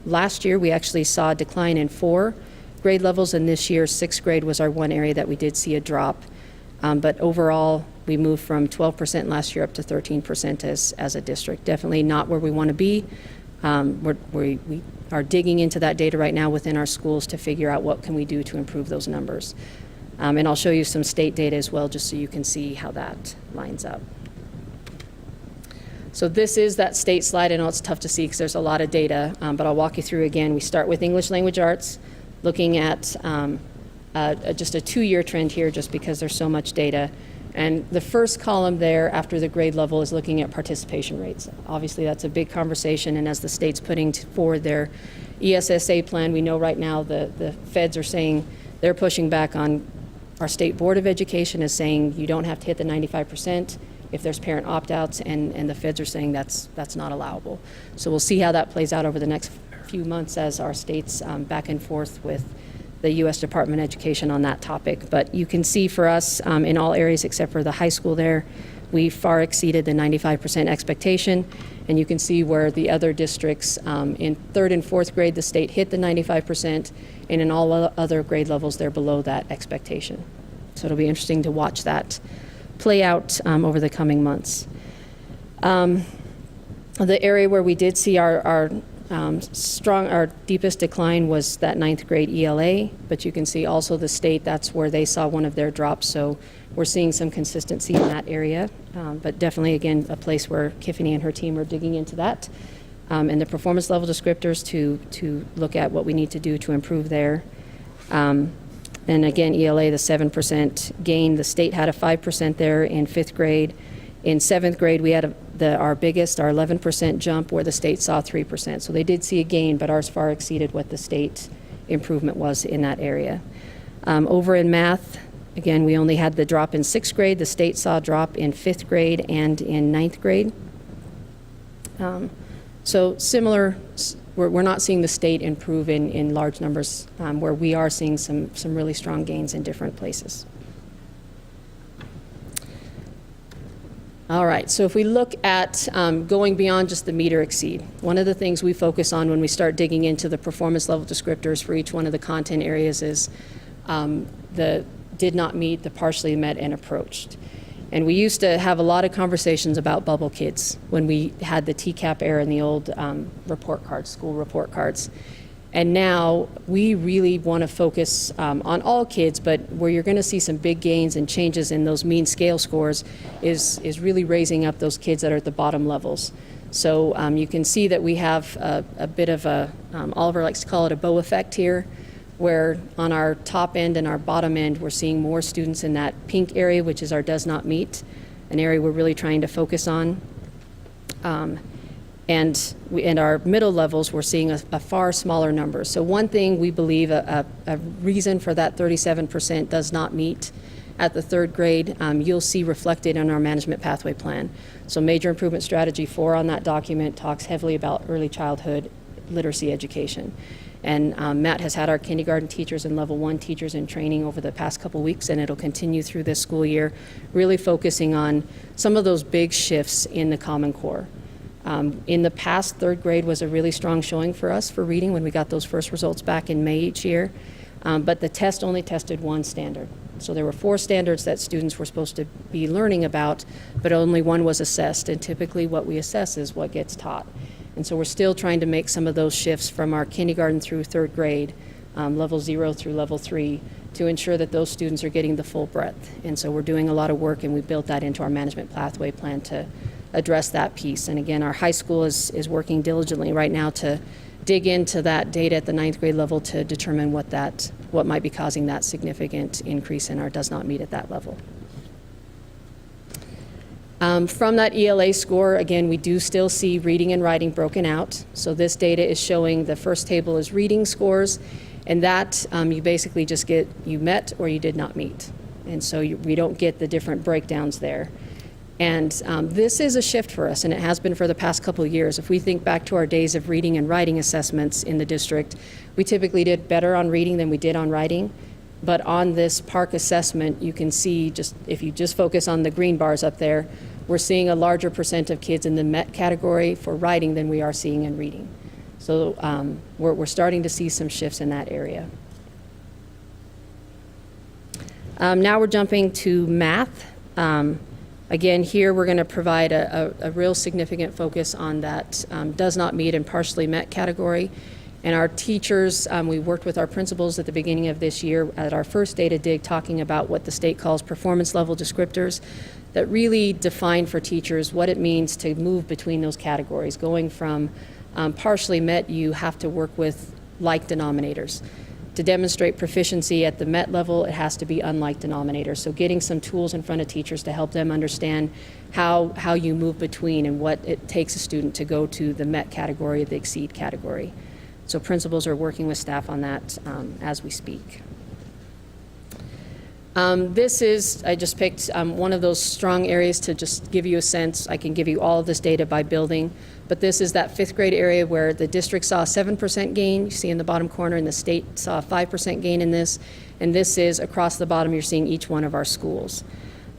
last year we actually saw a decline in 4 grade levels, and this year 6th grade was our one area that we did see a drop. But overall, we moved from 12% last year up to 13% as a district. Definitely not where we want to be. We are digging into that data right now within our schools to figure out what can we do to improve those numbers. And I'll show you some state data as well, just so you can see how that lines up. So this is that state slide. I know it's tough to see because there's a lot of data, but I'll walk you through again. We start with English Language Arts, looking at just a 2-year trend here, just because there's so much data. And the first column there after the grade level is looking at participation rates. Obviously, that's a big conversation, and as the state's putting forward their ESSA plan, we know right now the feds are saying they're pushing back on our State Board of Education is saying you don't have to hit the 95% if there's parent opt-outs, and the feds are saying that's not allowable. So we'll see how that plays out over the next few months as our states back and forth with the U.S. Department of Education on that topic. But you can see for us in all areas except for the high school there, we far exceeded the 95% expectation. And you can see where the other districts in 3rd and 4th grade, the state hit the 95%, and in all other grade levels, they're below that expectation. So it'll be interesting to watch that play out over the coming months. The area where we did see our deepest decline was that 9th grade ELA, but you can see also the state, that's where they saw one of their drops. So we're seeing some consistency in that area, but definitely, again, a place where Tiffany and her team are digging into that. And the performance level descriptors to look at what we need to do to improve there. And again, ELA, the 7% gain. The state had a 5% there in 5th grade. In 7th grade, we had our biggest, our 11% jump, where the state saw 3%. So they did see a gain, but ours far exceeded what the state improvement was in that area. Over in math, again, we only had the drop in 6th grade. The state saw a drop in 5th grade and in 9th grade. So similar, we're not seeing the state improve in large numbers, where we are seeing some really strong gains in different places. All right, so if we look at going beyond just the meter exceed, one of the things we focus on when we start digging into the performance level descriptors for each one of the content areas is the did not meet, the partially met, and approached. And we used to have a lot of conversations about bubble kids when we had the TCAP era and the old report cards, school report cards. And now we really want to focus on all kids, but where you're going to see some big gains and changes in those mean scale scores is really raising up those kids that are at the bottom levels. So you can see that we have a bit of a, Oliver likes to call it a bow effect here, where on our top end and our bottom end, we're seeing more students in that pink area, which is our does not meet, an area we're really trying to focus on. And in our middle levels, we're seeing a far smaller number. So one thing we believe a reason for that 37% does not meet at the third grade, you'll see reflected in our management pathway plan. So major improvement strategy 4 on that document talks heavily about early childhood literacy education. And Matt has had our kindergarten teachers and level 1 teachers in training over the past couple weeks, and it'll continue through this school year, really focusing on some of those big shifts in the Common Core. In the past, third grade was a really strong showing for us for reading when we got those first results back in May each year. But the test only tested one standard. So there were 4 standards that students were supposed to be learning about, but only one was assessed. And typically what we assess is what gets taught. And so we're still trying to make some of those shifts from our kindergarten through third grade, level 0 through level 3, to ensure that those students are getting the full breadth. And so we're doing a lot of work, and we built that into our management pathway plan to address that piece. And again, our high school is working diligently right now to dig into that data at the 9th grade level to determine what might be causing that significant increase in our does not meet at that level. From that ELA score, again, we do still see reading and writing broken out. So this data is showing the first table is reading scores, and that you basically just get you met or you did not meet. And so we don't get the different breakdowns there. And this is a shift for us, and it has been for the past couple of years. If we think back to our days of reading and writing assessments in the district, we typically did better on reading than we did on writing. But on this PARCC assessment, you can see, just if you just focus on the green bars up there, we're seeing a larger percent of kids in the MET category for writing than we are seeing in reading. So we're starting to see some shifts in that area. Now we're jumping to math. Again, here we're going to provide a real significant focus on that does not meet and partially met category. And our teachers, we worked with our principals at the beginning of this year at our first data dig, talking about what the state calls performance level descriptors that really define for teachers what it means to move between those categories. Going from partially met, you have to work with like denominators. To demonstrate proficiency at the MET level, it has to be unlike denominators. So getting some tools in front of teachers to help them understand how you move between and what it takes a student to go to the MET category or the exceed category. So principals are working with staff on that as we speak. This is, I just picked one of those strong areas to just give you a sense. I can give you all of this data by building, but this is that 5th grade area where the district saw a 7% gain. You see in the bottom corner, and the state saw a 5% gain in this. And this is across the bottom, you're seeing each one of our schools.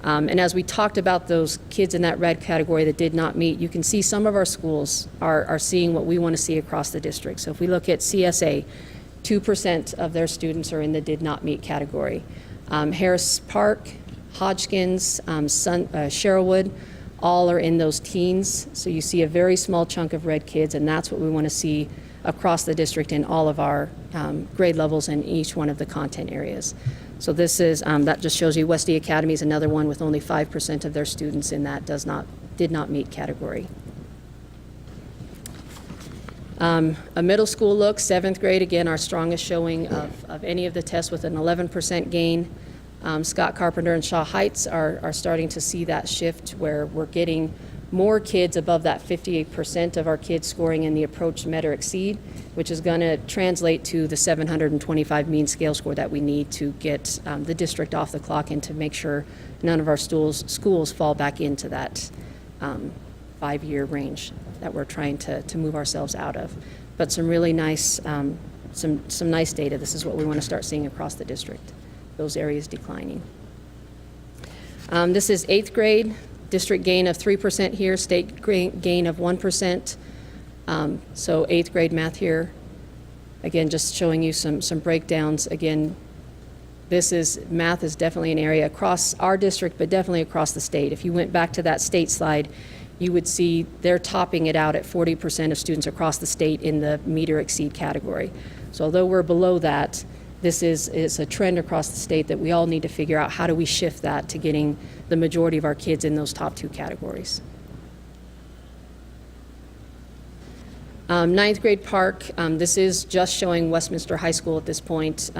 And as we talked about those kids in that red category that did not meet, you can see some of our schools are seeing what we want to see across the district. So if we look at CSA, 2% of their students are in the did not meet category. Harris Park, Hodgkins, Sherwood, all are in those teens. So you see a very small chunk of red kids, and that's what we want to see across the district in all of our grade levels in each one of the content areas. So this is, that just shows you Westie Academy is another one with only 5% of their students in that did not meet category. A middle school look, 7th grade, again, our strongest showing of any of the tests with an 11% gain. Scott Carpenter and Shaw Heights are starting to see that shift where we're getting more kids above that 58% of our kids scoring in the approach, met, or exceed, which is going to translate to the 725 mean scale score that we need to get the district off the clock and to make sure none of our schools fall back into that 5-year range that we're trying to move ourselves out of. But some really nice, some nice data. This is what we want to start seeing across the district, those areas declining. This is 8th grade, district gain of 3% here, state gain of 1%. So 8th grade math here, again, just showing you some breakdowns. Again, math is definitely an area across our district, but definitely across the state. If you went back to that state slide, you would see they're topping it out at 40% of students across the state in the meet or exceed category. So although we're below that, this is a trend across the state that we all need to figure out how do we shift that to getting the majority of our kids in those top 2 categories. Ninth grade PARCC, this is just showing Westminster High School at this point.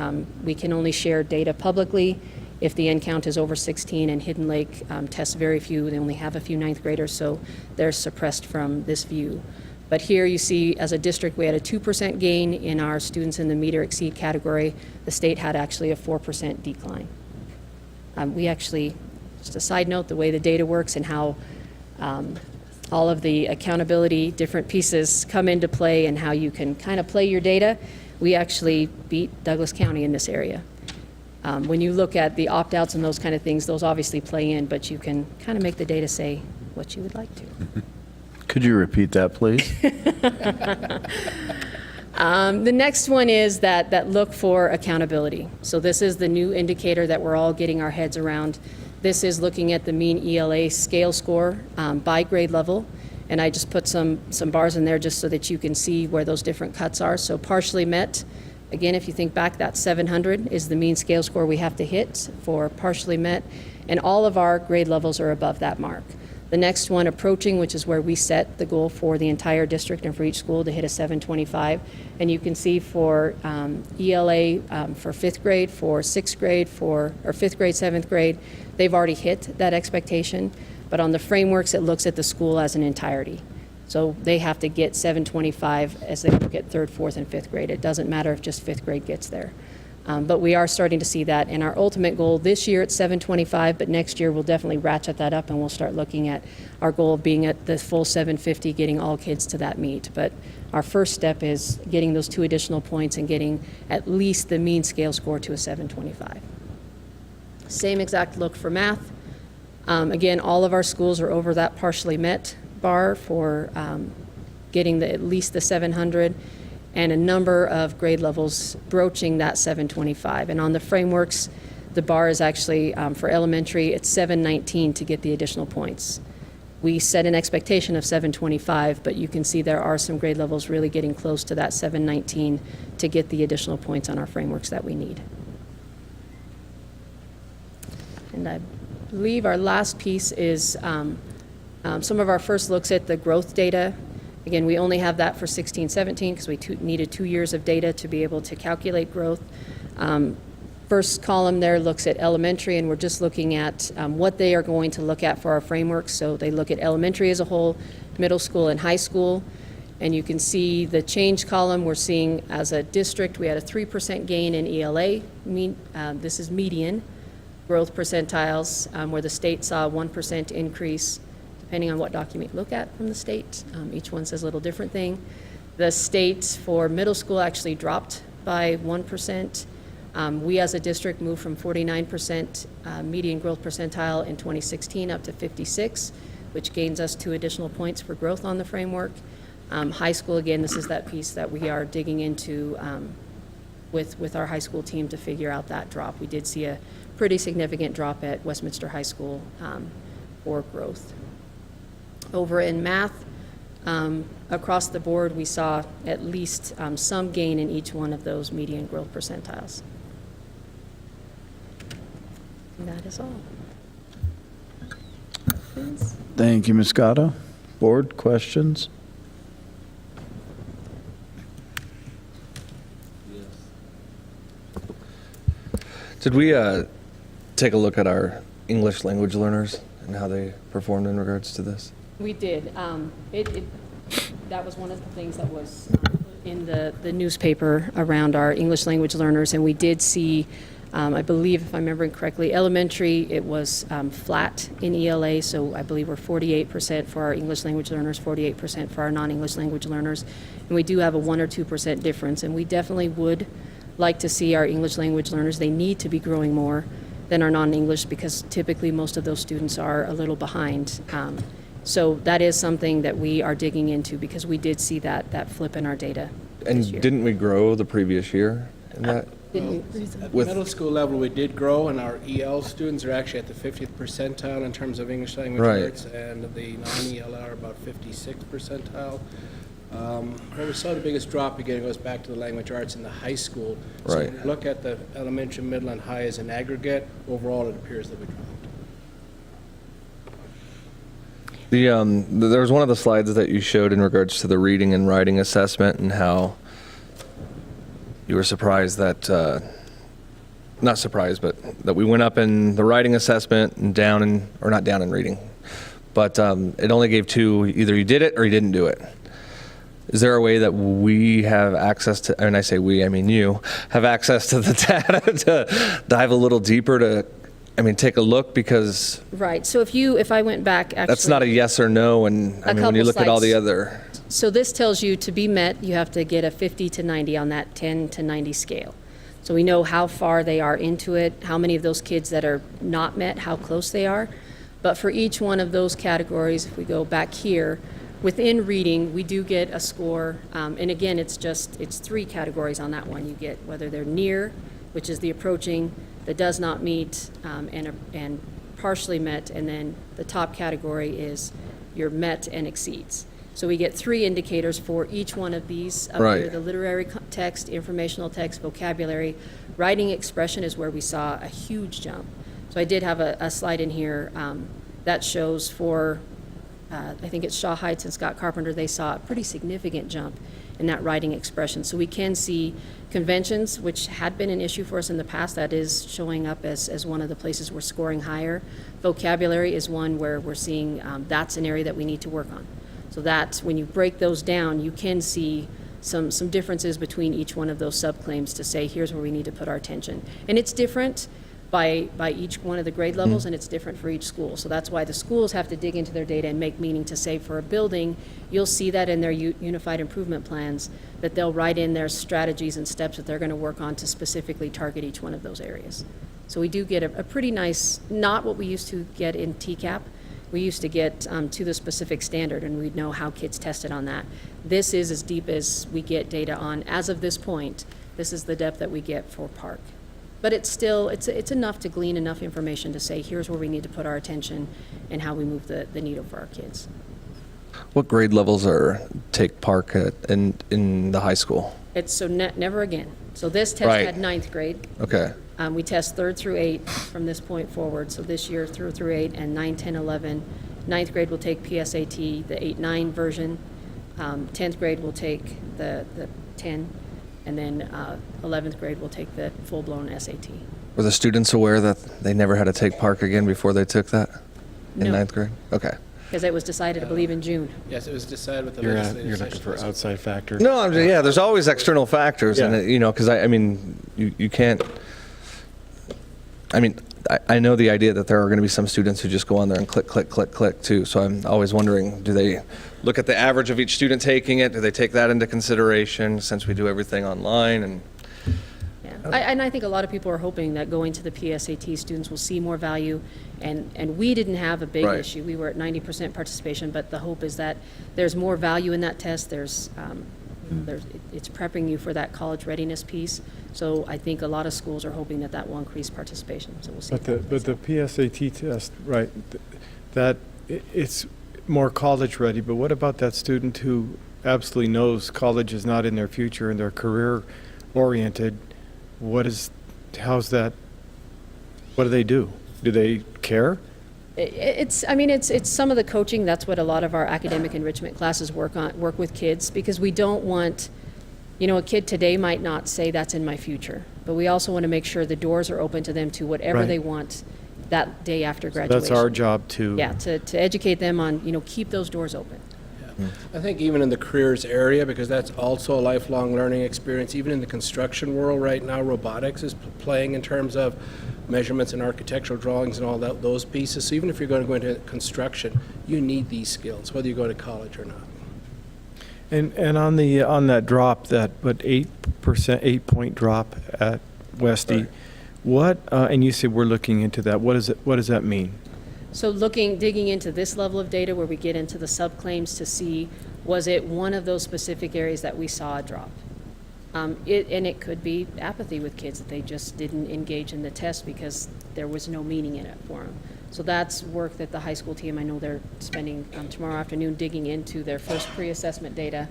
We can only share data publicly if the end count is over 16, and Hidden Lake tests very few. They only have a few ninth graders, so they're suppressed from this view. But here you see, as a district, we had a 2% gain in our students in the meet or exceed category. The state had actually a 4% decline. We actually, just a side note, the way the data works and how all of the accountability, different pieces come into play and how you can kind of play your data, we actually beat Douglas County in this area. When you look at the opt-outs and those kind of things, those obviously play in, but you can kind of make the data say what you would like to. Could you repeat that, please? The next one is that look for accountability. So this is the new indicator that we're all getting our heads around. This is looking at the mean ELA scale score by grade level. And I just put some bars in there just so that you can see where those different cuts are. So partially met, again, if you think back, that 700 is the mean scale score we have to hit for partially met. And all of our grade levels are above that mark. The next one, approaching, which is where we set the goal for the entire district and for each school to hit a 725. And you can see for ELA for 5th grade, for 6th grade, or 5th grade, 7th grade, they've already hit that expectation. But on the frameworks, it looks at the school as an entirety. So they have to get 725 as they look at 3rd, 4th, and 5th grade. It doesn't matter if just 5th grade gets there. But we are starting to see that. And our ultimate goal this year it's 725, but next year we'll definitely ratchet that up and we'll start looking at our goal of being at the full 750, getting all kids to that meet. But our first step is getting those 2 additional points and getting at least the mean scale score to a 725. Same exact look for math. Again, all of our schools are over that partially met bar for getting at least the 700. And a number of grade levels broaching that 725. And on the frameworks, the bar is actually, for elementary, it's 719 to get the additional points. We set an expectation of 725, but you can see there are some grade levels really getting close to that 719 to get the additional points on our frameworks that we need. And I believe our last piece is some of our first looks at the growth data. Again, we only have that for 16-17 because we needed 2 years of data to be able to calculate growth. First column there looks at elementary, and we're just looking at what they are going to look at for our frameworks. So they look at elementary as a whole, middle school, and high school. And you can see the change column we're seeing as a district, we had a 3% gain in ELA. This is median growth percentiles, where the state saw a 1% increase. Depending on what document you look at from the state. Each one says a little different thing. The state for middle school actually dropped by 1%. We as a district moved from 49% median growth percentile in 2016 up to 56, which gains us 2 additional points for growth on the framework. High school, again, this is that piece that we are digging into with our high school team to figure out that drop. We did see a pretty significant drop at Westminster High School for growth. Over in math, across the board, we saw at least some gain in each one of those median growth percentiles. And that is all. Please. Thank you, Ms. Gatto. Board, questions? Did we take a look at our English language learners and how they performed in regards to this? We did. That was one of the things that was in the newspaper around our English language learners, and we did see, I believe, if I'm remembering correctly, elementary, it was flat in ELA, so I believe we're 48% for our English language learners, 48% for our non-English language learners, and we do have a 1 or 2% difference, and we definitely would like to see our English language learners, they need to be growing more than our non-English because typically most of those students are a little behind. So that is something that we are digging into because we did see that flip in our data. And didn't we grow the previous year in that? At With- middle school level, we did grow, and our EL students are actually at the 50th percentile in terms of English language Right. arts, and the non-EL are about 56th percentile. Where we saw the biggest drop, again, goes back to the language arts in the high school. So Right. when you look at the elementary, middle, and high as an aggregate, overall, it appears that we dropped. There was one of the slides that you showed in regards to the reading and writing assessment and how you were surprised that, not surprised, but that we went up in the writing assessment and down in, or not down in reading, but it only gave 2, either you did it or you didn't do it. Is there a way that we have access to, and I say we, I mean you, have access to the data to dive a little deeper to, take a look, because Right, so if I went back, actually. that's not a yes or no, and when you couple look at all the slides. other, So this tells you to be met, you have to get a 50 to 90 on that 10 to 90 scale. So we know how far they are into it, how many of those kids that are not met, how close they are. But for each one of those categories, if we go back here, within reading, we do get a score. And again, it's 3 categories on that one. You get whether they're near, which is the approaching, the does not meet, and partially met. And then the top category is your met and exceeds. So we get 3 indicators for each one of these. Up Right. here, the literary text, informational text, vocabulary. Writing expression is where we saw a huge jump. So I did have a slide in here that shows for, I think it's Shaw Heights and Scott Carpenter, they saw a pretty significant jump in that writing expression. So we can see conventions, which had been an issue for us in the past, that is showing up as one of the places we're scoring higher. Vocabulary is one where we're seeing that's an area that we need to work on. So that when you break those down, you can see some differences between each one of those subclaims to say, here's where we need to put our attention. And it's different by each one of the grade levels, and it's different for each school. So that's why the schools have to dig into their data and make meaning to say, for a building, you'll see that in their unified improvement plans, that they'll write in their strategies and steps that they're going to work on to specifically target each one of those areas. So we do get a pretty nice, not what we used to get in TCAP. We used to get to the specific standard, and we'd know how kids tested on that. This is as deep as we get data on. As of this point, this is the depth that we get for PARCC. But it's still, it's enough to glean enough information to say, here's where we need to put our attention and how we move the needle for our kids. what grade levels take PARCC in the high school? It's so never again. So this test Right. had 9th grade. Okay. We test 3rd through 8 from this point forward. So this year, 3rd through 8, and 9, 10, 11. 9th grade will take PSAT, the 8-9 version. 10th grade will take the 10, and then 11th grade will take the full-blown SAT. Were the students aware that they never had to take PARCC again before they took that in No. 9th grade? Okay. Because it was decided, I believe, in June. Yes, it was decided with the You're legislative looking session. for outside factors. No, there's always external factors, Yeah. and because you can't. I know the idea that there are going to be some students who just go on there and click too. So I'm always wondering, do they look at the average of each student taking it? Do they take that into consideration since we do everything online? And Yeah. I think a lot of people are hoping that going to the PSAT, students will see more value. And we didn't have a big Right. issue. We were at 90% participation, but the hope is that there's more value in that test. It's prepping you for that college readiness piece. So I think a lot of schools are hoping that will increase participation. So we'll see. But the PSAT test, right, it's more college ready, but what about that student who absolutely knows college is not in their future and they're career oriented? How's that, what do they do? Do they care? It's some of the coaching. That's what a lot of our academic enrichment classes work with kids, because we don't want, a kid today might not say that's in my future, but we also want to make sure the doors are open to them to whatever Right. they want that day after graduation. That's our job to. Yeah, to educate them on, keep those doors open. I think even in the careers area, because that's also a lifelong learning experience, even in the construction world right now, robotics is playing in terms of measurements and architectural drawings and all those pieces. So even if you're going to go into construction, you need these skills, whether you go to college or not. And on that drop, that 8% drop at Westy, what? And you said we're looking into that. What does that mean? So digging into this level of data where we get into the subclaims to see, was it one of those specific areas that we saw a drop? And it could be apathy with kids, that they just didn't engage in the test because there was no meaning in it for them. So that's work that the high school team, I know they're spending tomorrow afternoon digging into their first pre-assessment data.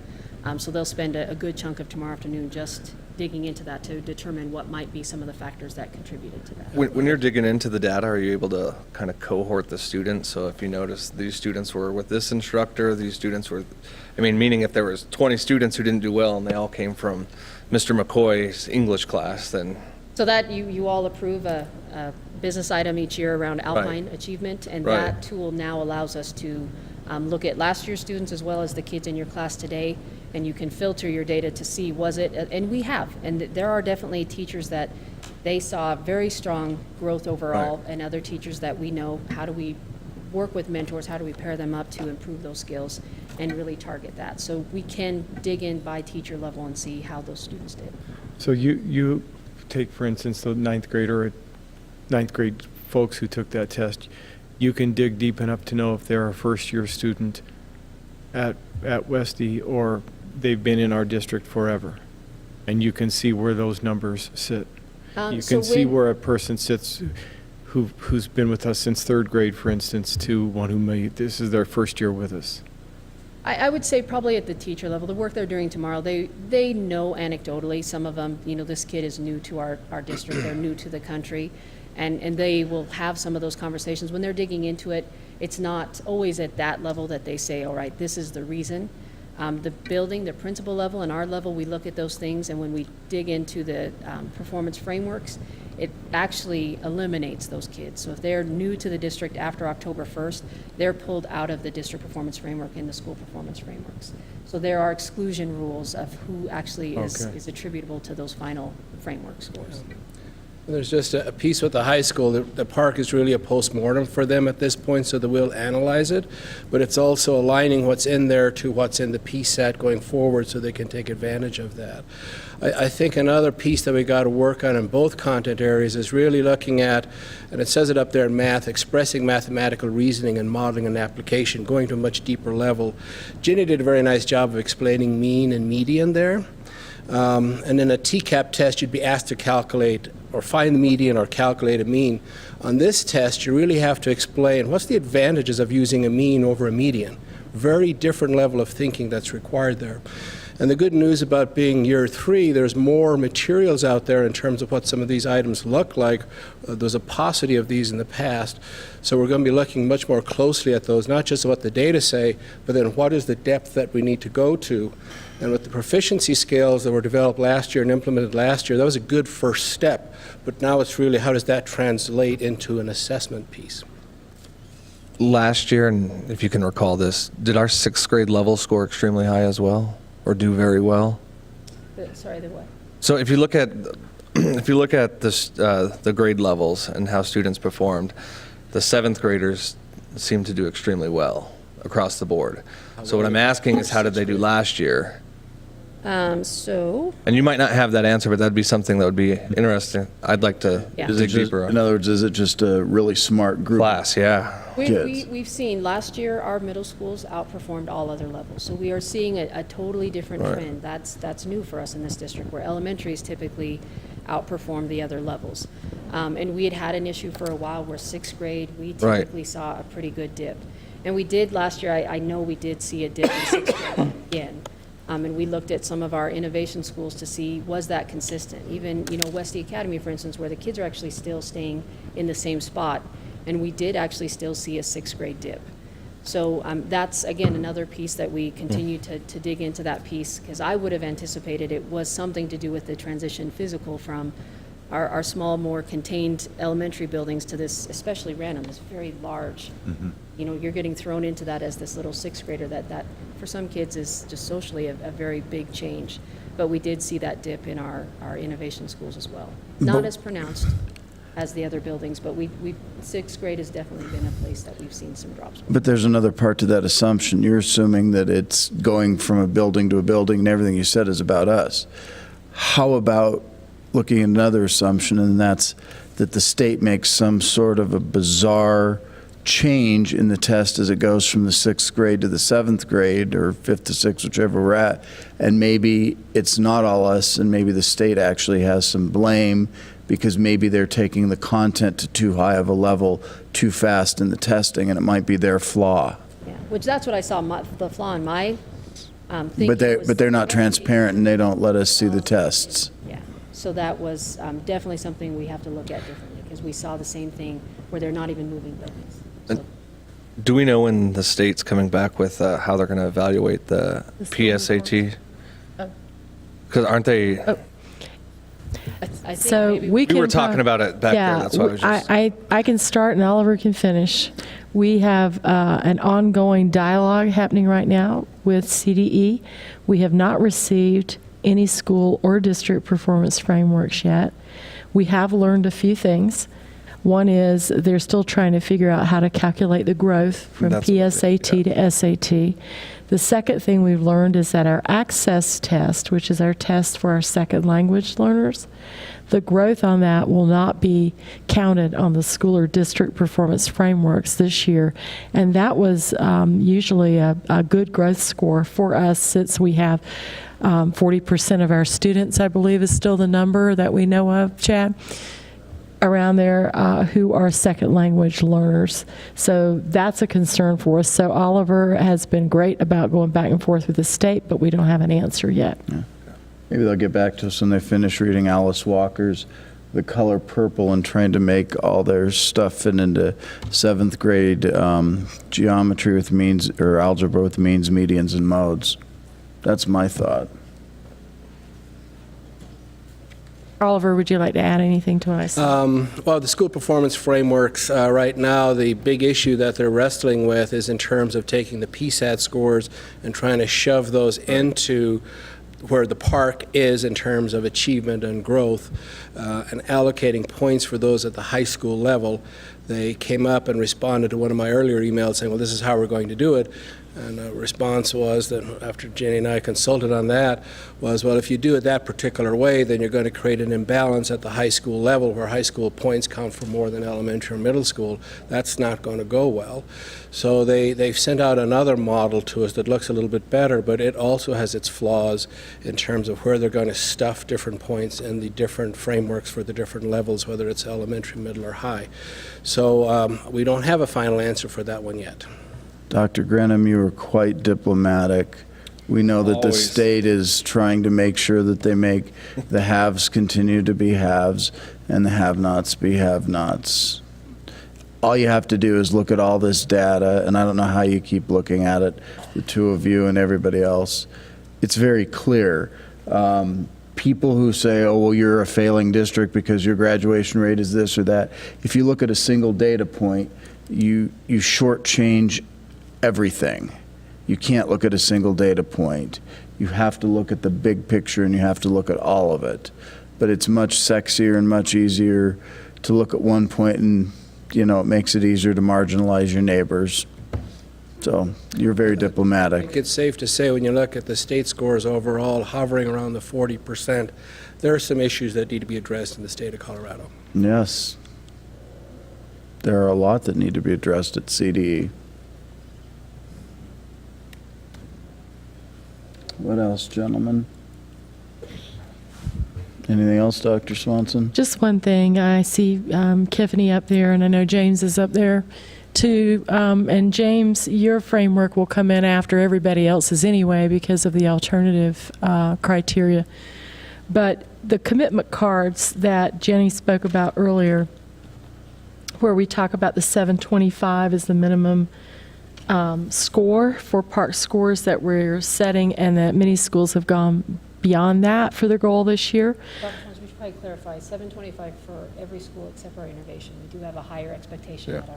So they'll spend a good chunk of tomorrow afternoon just digging into that to determine what might be some of the factors that contributed to that. When you're digging into the data, are you able to kind of cohort the students? So if you notice these students were with this instructor, these students were, meaning if there was 20 students who didn't do well and they all came from Mr. McCoy's English class, then... So that you all approve a business item each year around outline achievement, and that tool now allows us to look at last year's students as well as the kids in your class today, and you can filter your data to see was it, and we have, and there are definitely teachers that they saw very strong growth overall, and other teachers that we know, how do we work with mentors, how do we pair them up to improve those skills and really target that. So we can dig in by teacher level and see how those students did. So you take, for instance, the ninth grade folks who took that test. You can dig deep enough to know if they're a first-year student at Westy or they've been in our district forever, and you can see where those numbers sit. You can see where a person sits who's been with us since third grade, for instance, to one who this is their first year with us. I would say probably at the teacher level, the work they're doing tomorrow, they know anecdotally, some of them, this kid is new to our district, they're new to the country, and they will have some of those conversations. When they're digging into it, it's not always at that level that they say, all right, this is the reason. The building, the principal level, and our level, we look at those things, and when we dig into the performance frameworks, it actually eliminates those kids. So if they're new to the district after October 1st, they're pulled out of the district performance framework and the school performance frameworks. So there are exclusion rules of who actually is attributable to those final framework scores. There's just a piece with the high school. The PARCC is really a postmortem for them at this point, so they will analyze it. But it's also aligning what's in there to what's in the PSAT going forward so they can take advantage of that. I think another piece that we got to work on in both content areas is really looking at, and it says it up there in math, expressing mathematical reasoning and modeling and application, going to a much deeper level. Ginny did a very nice job of explaining mean and median there. And in a TCAP test, you'd be asked to calculate or find the median or calculate a mean. On this test, you really have to explain what's the advantages of using a mean over a median. Very different level of thinking that's required there. And the good news about being year 3, there's more materials out there in terms of what some of these items look like. There's a paucity of these in the past. So we're going to be looking much more closely at those, not just what the data say, but then what is the depth that we need to go to. And with the proficiency scales that were developed last year and implemented last year, that was a good first step. But now it's really how does that translate into an assessment piece. Last year, and if you can recall this, did our 6th grade level score extremely high as well, or do very well? Sorry, the what? So if you look at this, the grade levels and how students performed, the 7th graders seem to do extremely well across the board. So what I'm asking is, how did they do last year? And you might not have that answer, but that'd be something that would be interesting. I'd like to dig deeper on. In other words, is it just a really smart group? Class, yeah. We've seen last year our middle schools outperformed all other levels. So we are seeing a totally different trend. That's new for us in this district, where elementaries typically outperform the other levels. And we had an issue for a while where 6th grade, we typically saw a pretty good dip. And we did last year, I know we did see a dip in 6th grade again. And we looked at some of our innovation schools to see, was that consistent? Even, Westy Academy, for instance, where the kids are actually still staying in the same spot. And we did actually still see a 6th grade dip. So that's, again, another piece that we continue to dig into that piece, because I would have anticipated it was something to do with the transition physical from our small, more contained elementary buildings to this, especially Random, this very large. You're getting thrown into that as this little 6th grader that for some kids is just socially a very big change. But we did see that dip in our innovation schools as well. Not as pronounced as the other buildings, but 6th grade has definitely been a place that we've seen some drops. But there's another part to that assumption. You're assuming that it's going from a building to a building, and everything you said is about us. How about looking at another assumption, and that's that the state makes some sort of a bizarre change in the test as it goes from the 6th grade to the 7th grade, or 5th to 6th, whichever we're at. And maybe it's not all us, and maybe the state actually has some blame because maybe they're taking the content to too high of a level too fast in the testing, and it might be their flaw. Yeah, which that's what I saw, the flaw in my thinking. But they're not transparent, and they don't let us see the tests. Yeah, so that was definitely something we have to look at differently, because we saw the same thing where they're not even moving buildings. So, Do we know when the state's coming back with how they're going to evaluate the PSAT? Because aren't they? I think So maybe we can were talking about it back there, that's why I was just- I can start and Oliver can finish. We have an ongoing dialogue happening right now with CDE. We have not received any school or district performance frameworks yet. We have learned a few things. One is they're still trying to figure out how to calculate the growth from That's what PSAT to SAT. The second thing we've learned is that our access test, which is our test for our second language learners, the growth on that will not be counted on the school or district performance frameworks this year. And that was usually a good growth score for us, since we have 40% of our students, I believe, is still the number that we know of, Chad, around there, who are second language learners. So that's a concern for us. So Oliver has been great about going back and forth with the state, but we don't have an answer yet. Maybe they'll get back to us when they finish reading Alice Walker's The Color Purple and trying to make all their stuff fit into 7th grade geometry with means, or algebra with means, medians, and modes. That's my thought. Oliver, would you like to add anything to what I said? Well, the school performance frameworks, right now, the big issue that they're wrestling with is in terms of taking the PSAT scores and trying to shove those into where the PARCC is in terms of achievement and growth, and allocating points for those at the high school level. They came up and responded to one of my earlier emails saying, well, this is how we're going to do it. And the response was that, after Jenny and I consulted on that, was, well, if you do it that particular way, then you're going to create an imbalance at the high school level where high school points count for more than elementary or middle school. That's not going to go well. So they've sent out another model to us that looks a little bit better, but it also has its flaws in terms of where they're going to stuff different points and the different frameworks for the different levels, whether it's elementary, middle, or high. So we don't have a final answer for that one yet. Dr. Grenham, you were quite diplomatic. We know that the Always. state is trying to make sure that they make the haves continue to be haves and the have-nots be have-nots. All you have to do is look at all this data, and I don't know how you keep looking at it, the two of you and everybody else. It's very clear. People who say, oh, well, you're a failing district because your graduation rate is this or that. If you look at a single data point, you shortchange everything. You can't look at a single data point. You have to look at the big picture, and you have to look at all of it. But it's much sexier and much easier to look at one point, and it makes it easier to marginalize your neighbors. So you're very I diplomatic. think it's safe to say when you look at the state scores overall hovering around the 40%, there are some issues that need to be addressed in the state of Colorado. Yes. There are a lot that need to be addressed at CDE. What else, gentlemen? Anything else, Dr. Swanson? Just one thing. I see Tiffany up there, and I know James is up there too. And James, your framework will come in after everybody else's anyway because of the alternative criteria. But the commitment cards that Jenny spoke about earlier, where we talk about the 725 as the minimum score for PARCC scores that we're setting, and that many schools have gone beyond that for their goal this year. Dr. Jones, we should probably clarify, 725 for every school except for our innovation. We do have a higher expectation at our...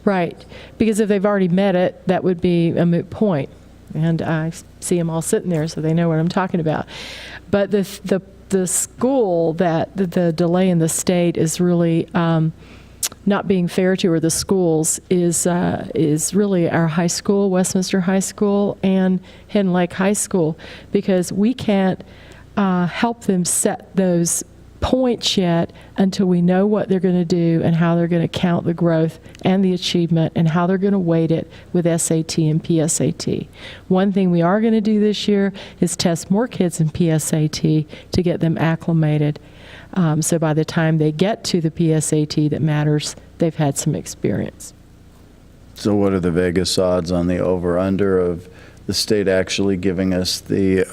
Right. Because if they've already met it, that would be a moot point. And I see them all sitting there, so they know what I'm talking about. But the school that the delay in the state is really not being fair to, or the schools, is really our high school, Westminster High School and Hidden Lake High School, because we can't help them set those points yet until we know what they're going to do and how they're going to count the growth and the achievement and how they're going to weight it with SAT and PSAT. One thing we are going to do this year is test more kids in PSAT to get them acclimated. So by the time they get to the PSAT that matters, they've had some experience. So what are the Vegas odds on the over-under of the state actually giving us the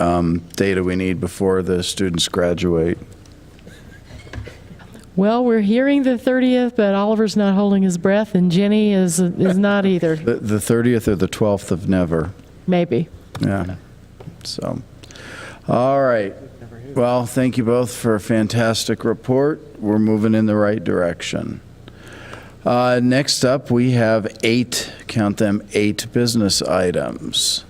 data we need before the students graduate? Well, we're hearing the 30th, but Oliver's not holding his breath, and Jenny is not either. The 30th or the 12th of never. Maybe. Yeah. So, all right. Well, thank you both for a fantastic report. We're moving in the right direction. Next up, we have 8 business items.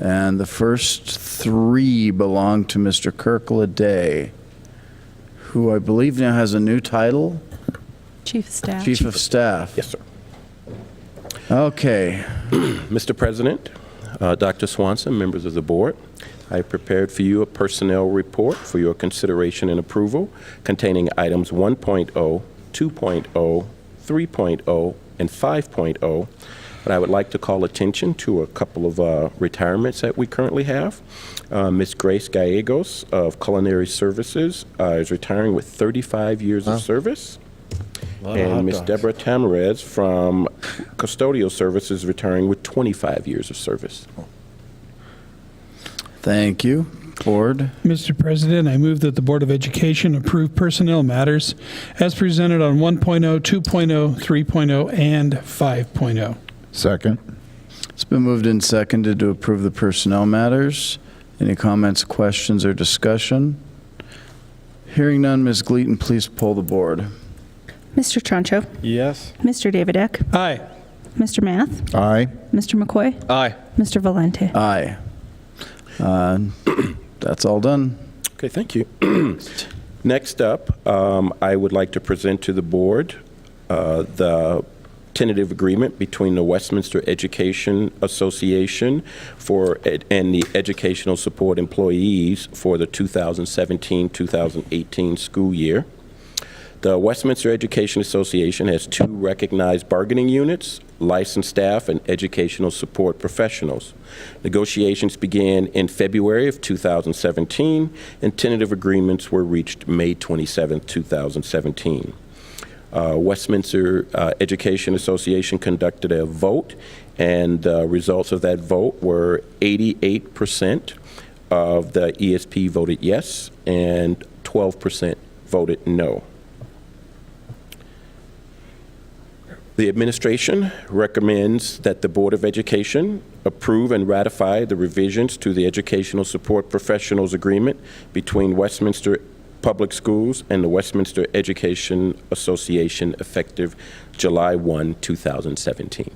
And the first 3 belong to Mr. Kirk Leday, who I believe now has a new title. Chief of Staff. Chief of Staff. Yes, sir. Okay. Mr. President, Dr. Swanson, members of the board, I prepared for you a personnel report for your consideration and approval containing items 1.0, 2.0, 3.0, and 5.0. But I would like to call attention to a couple of retirements that we currently have. Ms. Grace Gallegos of Culinary Services is retiring with 35 years of service. And Ms. Deborah Tamarez from Custodial Services retiring with 25 years of service. Thank you. Board. Mr. President, I move that the Board of Education approve personnel matters as presented on 1.0, 2.0, 3.0, and 5.0. Second. It's been moved and seconded to approve the personnel matters. Any comments, questions, or discussion? Hearing none, Ms. Gleaton, please poll the board. Mr. Troncho. Yes. Mr. Davidek. Aye. Mr. Math. Aye. Mr. McCoy. Aye. Mr. Valente. Aye. That's all done. Okay, thank you. Next up, I would like to present to the board the tentative agreement between the Westminster Education Association and the educational support employees for the 2017-2018 school year. The Westminster Education Association has 2 recognized bargaining units, licensed staff, and educational support professionals. Negotiations began in February of 2017, and tentative agreements were reached May 27, 2017. Westminster Education Association conducted a vote, and the results of that vote were 88% of the ESP voted yes, and 12% voted no. The administration recommends that the Board of Education approve and ratify the revisions to the Educational Support Professionals Agreement between Westminster Public Schools and the Westminster Education Association effective July 1, 2017.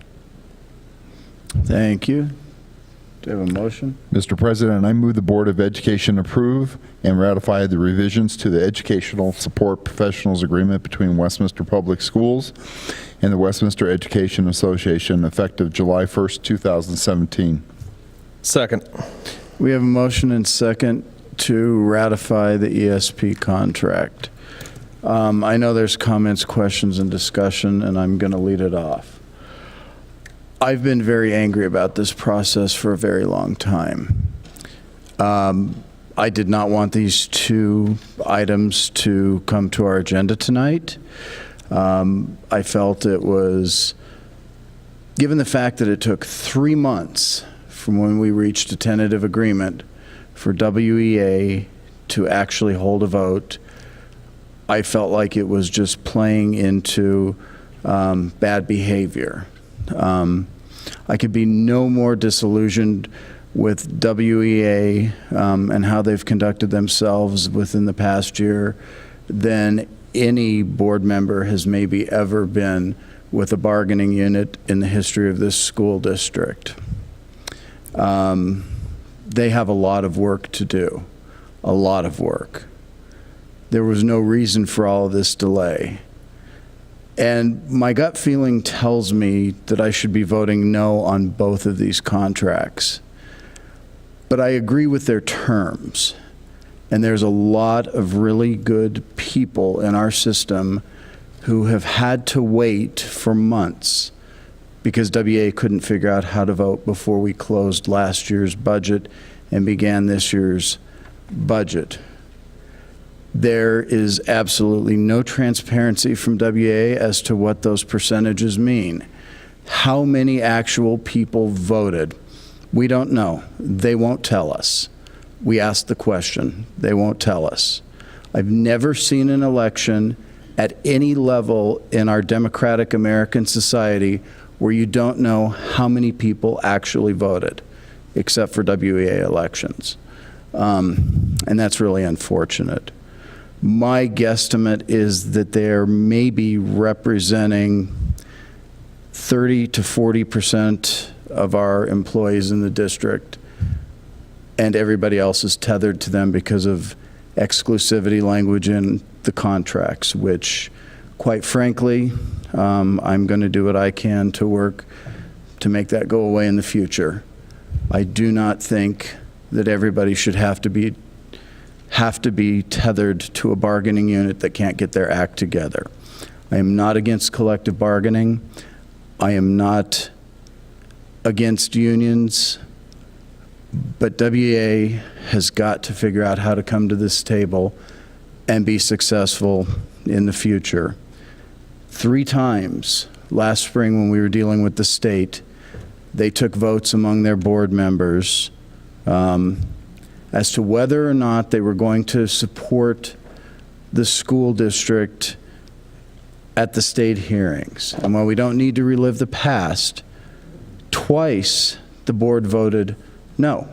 Thank you. Do you have a motion? Mr. President, I move the Board of Education approve and ratify the revisions to the Educational Support Professionals Agreement between Westminster Public Schools and the Westminster Education Association effective July 1st, 2017. Second. We have a motion and second to ratify the ESP contract. I know there's comments, questions, and discussion, and I'm going to lead it off. I've been very angry about this process for a very long time. I did not want these 2 items to come to our agenda tonight. I felt it was, given the fact that it took 3 months from when we reached a tentative agreement for WEA to actually hold a vote, I felt like it was just playing into bad behavior. I could be no more disillusioned with WEA and how they've conducted themselves within the past year than any board member has maybe ever been with a bargaining unit in the history of this school district. They have a lot of work to do, a lot of work. There was no reason for all of this delay. And my gut feeling tells me that I should be voting no on both of these contracts. But I agree with their terms. And there's a lot of really good people in our system who have had to wait for months because WA couldn't figure out how to vote before we closed last year's budget and began this year's budget. There is absolutely no transparency from WA as to what those percentages mean. How many actual people voted? We don't know. They won't tell us. We asked the question. They won't tell us. I've never seen an election at any level in our democratic American society where you don't know how many people actually voted, except for WEA elections. And that's really unfortunate. My guesstimate is that they're maybe representing 30 to 40% of our employees in the district, and everybody else is tethered to them because of exclusivity language in the contracts, which, quite frankly, I'm going to do what I can to work to make that go away in the future. I do not think that everybody should have to be tethered to a bargaining unit that can't get their act together. I am not against collective bargaining. I am not against unions, but WA has got to figure out how to come to this table and be successful in the future. 3 times last spring when we were dealing with the state, they took votes among their board members as to whether or not they were going to support the school district at the state hearings. And while we don't need to relive the past, twice the board voted no.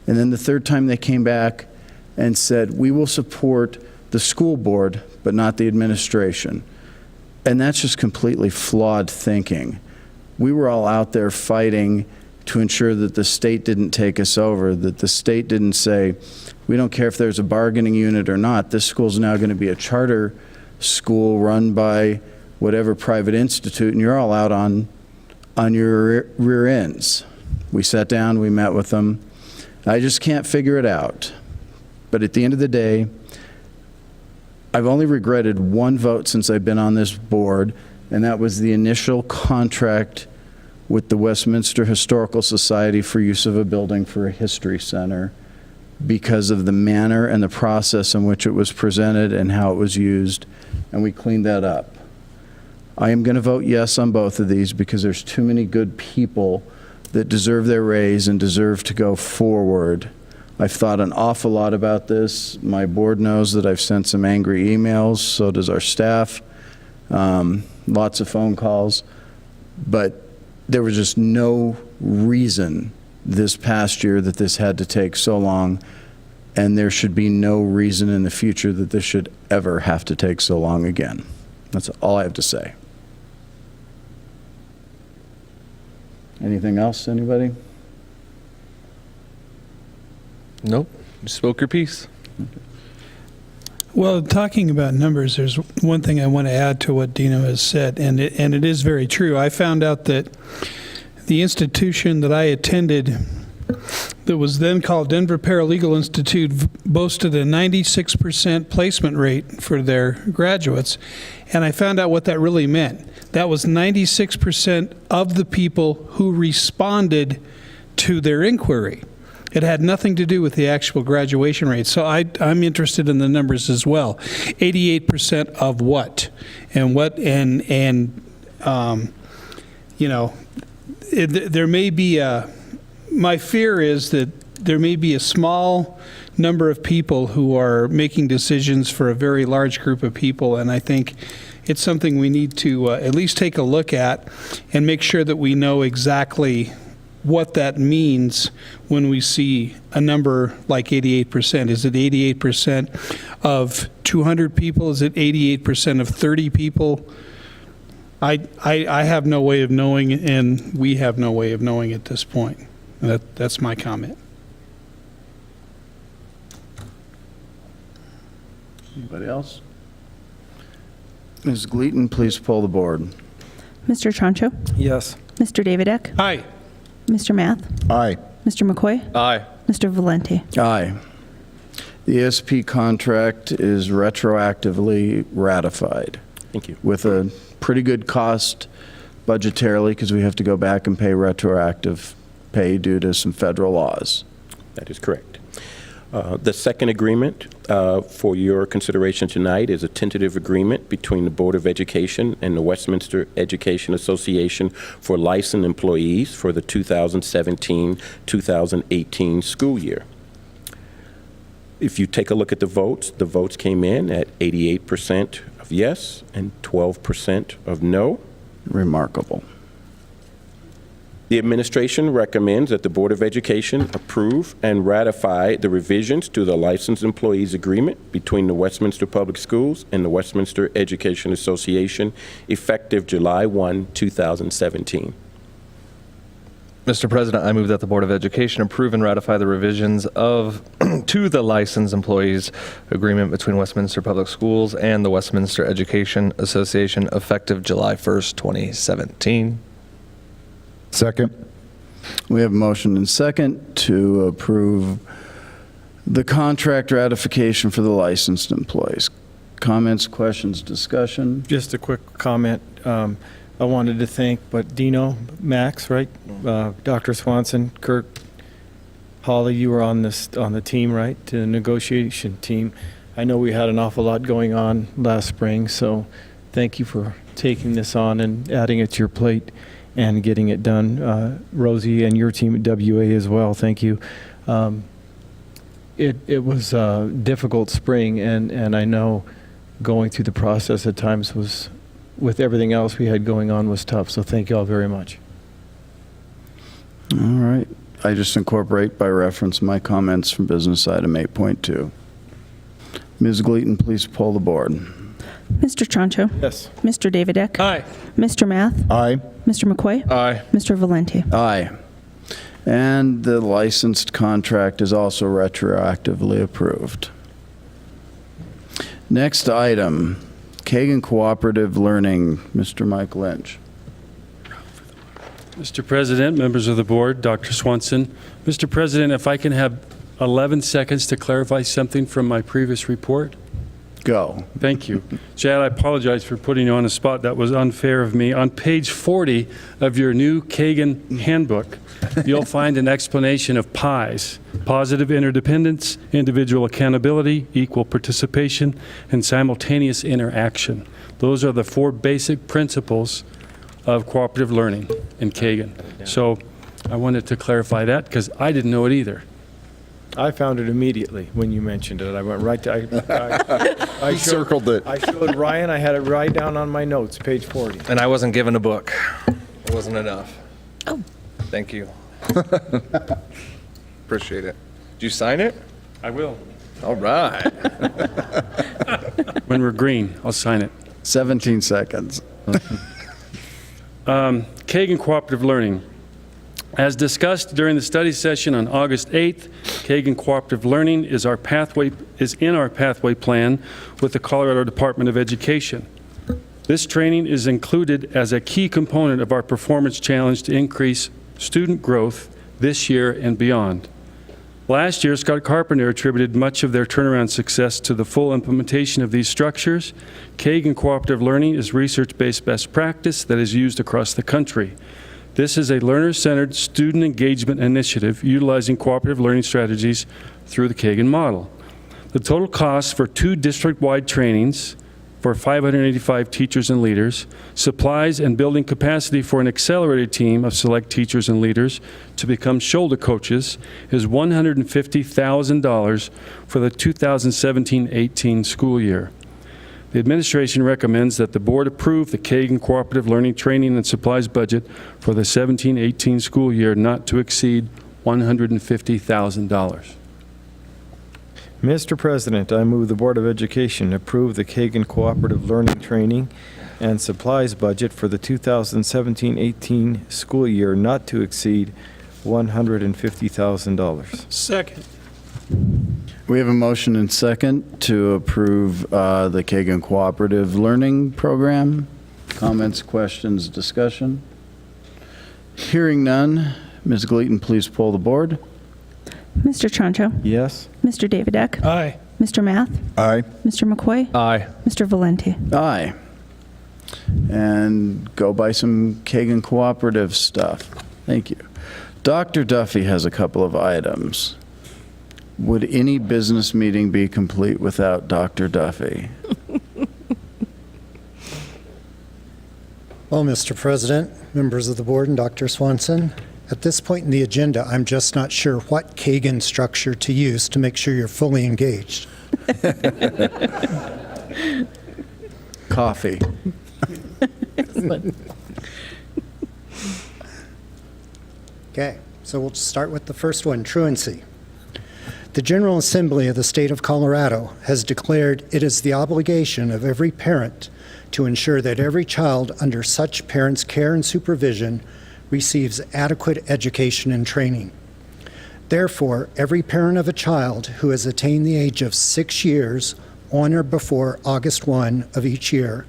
And then the 3rd time they came back and said, we will support the school board, but not the administration. And that's just completely flawed thinking. We were all out there fighting to ensure that the state didn't take us over, that the state didn't say, we don't care if there's a bargaining unit or not, this school's now going to be a charter school run by whatever private institute, and you're all out on your rear ends. We sat down, we met with them. I just can't figure it out. But at the end of the day, I've only regretted 1 vote since I've been on this board, and that was the initial contract with the Westminster Historical Society for use of a building for a history center because of the manner and the process in which it was presented and how it was used, and we cleaned that up. I am going to vote yes on both of these because there's too many good people that deserve their raise and deserve to go forward. I've thought an awful lot about this. My board knows that I've sent some angry emails, so does our staff, lots of phone calls, but there was just no reason this past year that this had to take so long, and there should be no reason in the future that this should ever have to take so long again. That's all I have to say. Anything else, anybody? Nope. You spoke your piece. Well, talking about numbers, there's one thing I want to add to what Dino has said, and it is very true. I found out that the institution that I attended that was then called Denver Paralegal Institute boasted a 96% placement rate for their graduates, and I found out what that really meant. That was 96% of the people who responded to their inquiry. It had nothing to do with the actual graduation rate. So I'm interested in the numbers as well. 88% of what? And what, you know, there may be my fear is that there may be a small number of people who are making decisions for a very large group of people, and I think it's something we need to at least take a look at and make sure that we know exactly what that means when we see a number like 88%. Is it 88% of 200 people? Is it 88% of 30 people? I have no way of knowing, and we have no way of knowing at this point. That's my comment. Anybody else? Ms. Gleaton, please poll the board. Mr. Troncho? Yes. Mr. Davidek? Aye. Mr. Math? Aye. Mr. McCoy? Aye. Mr. Valenti? Aye. The ESP contract is retroactively ratified Thank you. with a pretty good cost budgetarily because we have to go back and pay retroactive pay due to some federal laws. That is correct. The second agreement for your consideration tonight is a tentative agreement between the Board of Education and the Westminster Education Association for licensed employees for the 2017-2018 school year. If you take a look at the votes came in at 88% of yes and 12% of no. Remarkable. The administration recommends that the Board of Education approve and ratify the revisions to the Licensed Employees Agreement between the Westminster Public Schools and the Westminster Education Association effective July 1, 2017. Mr. President, I move that the Board of Education approve and ratify the revisions to the Licensed Employees Agreement between Westminster Public Schools and the Westminster Education Association effective July 1st, 2017. Second. We have a motion and second to approve the contract ratification for the licensed employees. Comments, questions, discussion? Just a quick comment. I wanted to thank, Dino, Max, right? Dr. Swanson, Kirk, Holly, you were on the team, right? The negotiation team. I know we had an awful lot going on last spring, so thank you for taking this on and adding it to your plate and getting it done. Rosie and your team at WA as well, thank you. It was a difficult spring, and I know going through the process at times was, with everything else we had going on, was tough, so thank you all very much. All right. I just incorporate by reference my comments from business item 8.2. Ms. Gleaton, please poll the board. Mr. Troncho. Yes. Mr. Davidek. Aye. Mr. Math. Aye. Mr. McQuay. Aye. Mr. Valenti. Aye. And the licensed contract is also retroactively approved. Next item, Kagan Cooperative Learning. Mr. Mike Lynch. Mr. President, members of the board, Dr. Swanson. Mr. President, if I can have 11 seconds to clarify something from my previous report. Go. Thank you. Chad, I apologize for putting you on a spot. That was unfair of me. On page 40 of your new Kagan handbook, you'll find an explanation of PIEs: positive interdependence, individual accountability, equal participation, and simultaneous interaction. Those are the 4 basic principles of cooperative learning in Kagan. So I wanted to clarify that because I didn't know it either. I found it immediately when you mentioned it. I went right to, I circled it. I showed Ryan, I had it right down on my notes, page 40. And I wasn't given a book. It wasn't enough. Oh. Thank you. Appreciate it. Did you sign it? I will. All right. When we're green, I'll sign it. 17 seconds. Kagan Cooperative Learning. As discussed during the study session on August 8th, Kagan Cooperative Learning is in our pathway plan with the Colorado Department of Education. This training is included as a key component of our performance challenge to increase student growth this year and beyond. Last year, Scott Carpenter attributed much of their turnaround success to the full implementation of these structures. Kagan Cooperative Learning is research-based best practice that is used across the country. This is a learner-centered student engagement initiative utilizing cooperative learning strategies through the Kagan model. The total cost for 2 district-wide trainings for 585 teachers and leaders, supplies and building capacity for an accelerated team of select teachers and leaders to become shoulder coaches is $150,000 for the 2017-18 school year. The administration recommends that the board approve the Kagan Cooperative Learning Training and Supplies budget for the 17-18 school year not to exceed $150,000. Mr. President, I move the Board of Education approve the Kagan Cooperative Learning Training and Supplies budget for the 2017-18 school year not to exceed $150,000. Second. We have a motion and second to approve the Kagan Cooperative Learning Program. Comments, questions, discussion? Hearing none, Ms. Gleaton, please poll the board. Mr. Troncho, Yes. Mr. Davidek, Aye. Mr. Math, Aye. Mr. McQuay, Aye. Mr. Valenti. Aye. And go buy some Kagan Cooperative stuff. Thank you. Dr. Duffy has a couple of items. Would any business meeting be complete without Dr. Duffy? Well, Mr. President, members of the board, and Dr. Swanson, at this point in the agenda, I'm just not sure what Kagan structure to use to make sure you're fully engaged. Coffee. Okay, so we'll start with the first one, truancy. The General Assembly of the State of Colorado has declared it is the obligation of every parent to ensure that every child under such parent's care and supervision receives adequate education and training. Therefore, every parent of a child who has attained the age of 6 years on or before August 1 of each year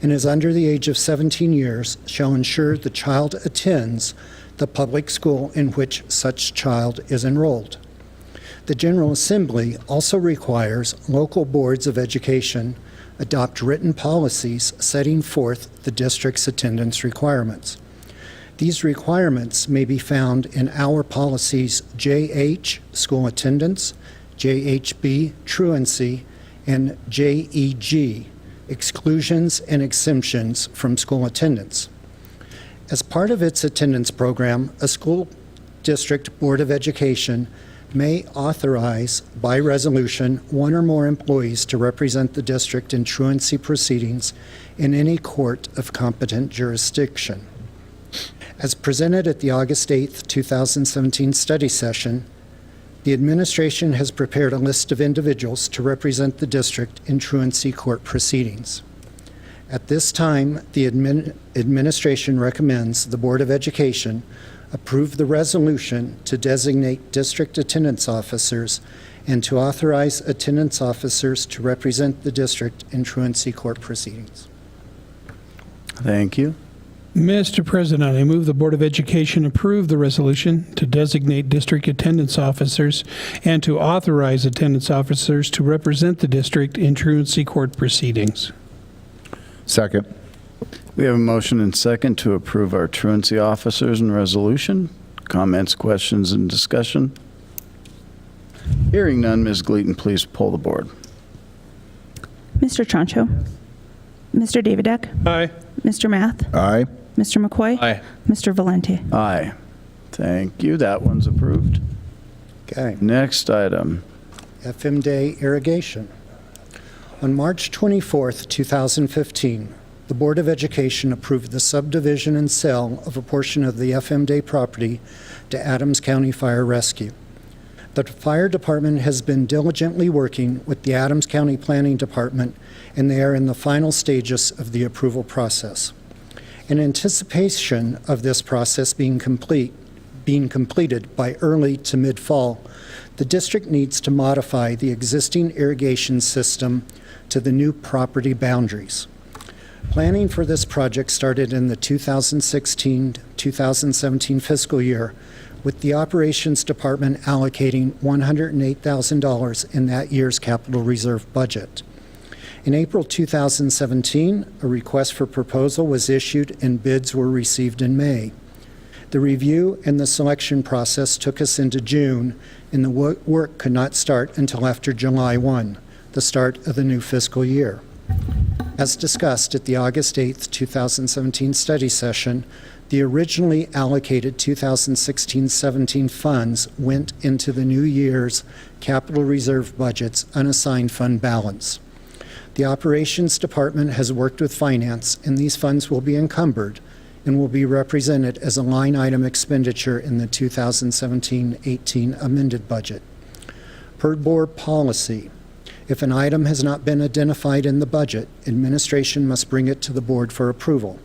and is under the age of 17 years shall ensure the child attends the public school in which such child is enrolled. The General Assembly also requires local boards of education adopt written policies setting forth the district's attendance requirements. These requirements may be found in our policies JH, school attendance, JHB, truancy, and JEG, exclusions and exemptions from school attendance. As part of its attendance program, a school district board of education may authorize, by resolution, one or more employees to represent the district in truancy proceedings in any court of competent jurisdiction. As presented at the August 8, 2017 study session, the administration has prepared a list of individuals to represent the district in truancy court proceedings. At this time, the administration recommends the Board of Education approve the resolution to designate district attendance officers and to authorize attendance officers to represent the district in truancy court proceedings. Thank you. Mr. President, I move the Board of Education approve the resolution to designate district attendance officers and to authorize attendance officers to represent the district in truancy court proceedings. Second. We have a motion and second to approve our truancy officers and resolution. Comments, questions, and discussion? Hearing none, Ms. Gleaton, please poll the board. Mr. Troncho, Mr. Davidek, Aye. Mr. Math, Aye. Mr. McQuay, Aye. Mr. Valenti. Aye. Thank you. That one's approved. Okay. Next item. FM Day irrigation. On March 24, 2015, the Board of Education approved the subdivision and sale of a portion of the FM Day property to Adams County Fire Rescue. The fire department has been diligently working with the Adams County Planning Department, and they are in the final stages of the approval process. In anticipation of this process being completed by early to mid-fall, the district needs to modify the existing irrigation system to the new property boundaries. Planning for this project started in the 2016-2017 fiscal year, with the Operations Department allocating $108,000 in that year's capital reserve budget. In April 2017, a request for proposal was issued and bids were received in May. The review and the selection process took us into June, and the work could not start until after July 1, the start of the new fiscal year. As discussed at the August 8, 2017 study session, the originally allocated 2016-17 funds went into the new year's capital reserve budget's unassigned fund balance. The Operations Department has worked with Finance, and these funds will be encumbered and will be represented as a line item expenditure in the 2017-18 amended budget. Per board policy, if an item has not been identified in the budget, administration must bring it to the board for approval.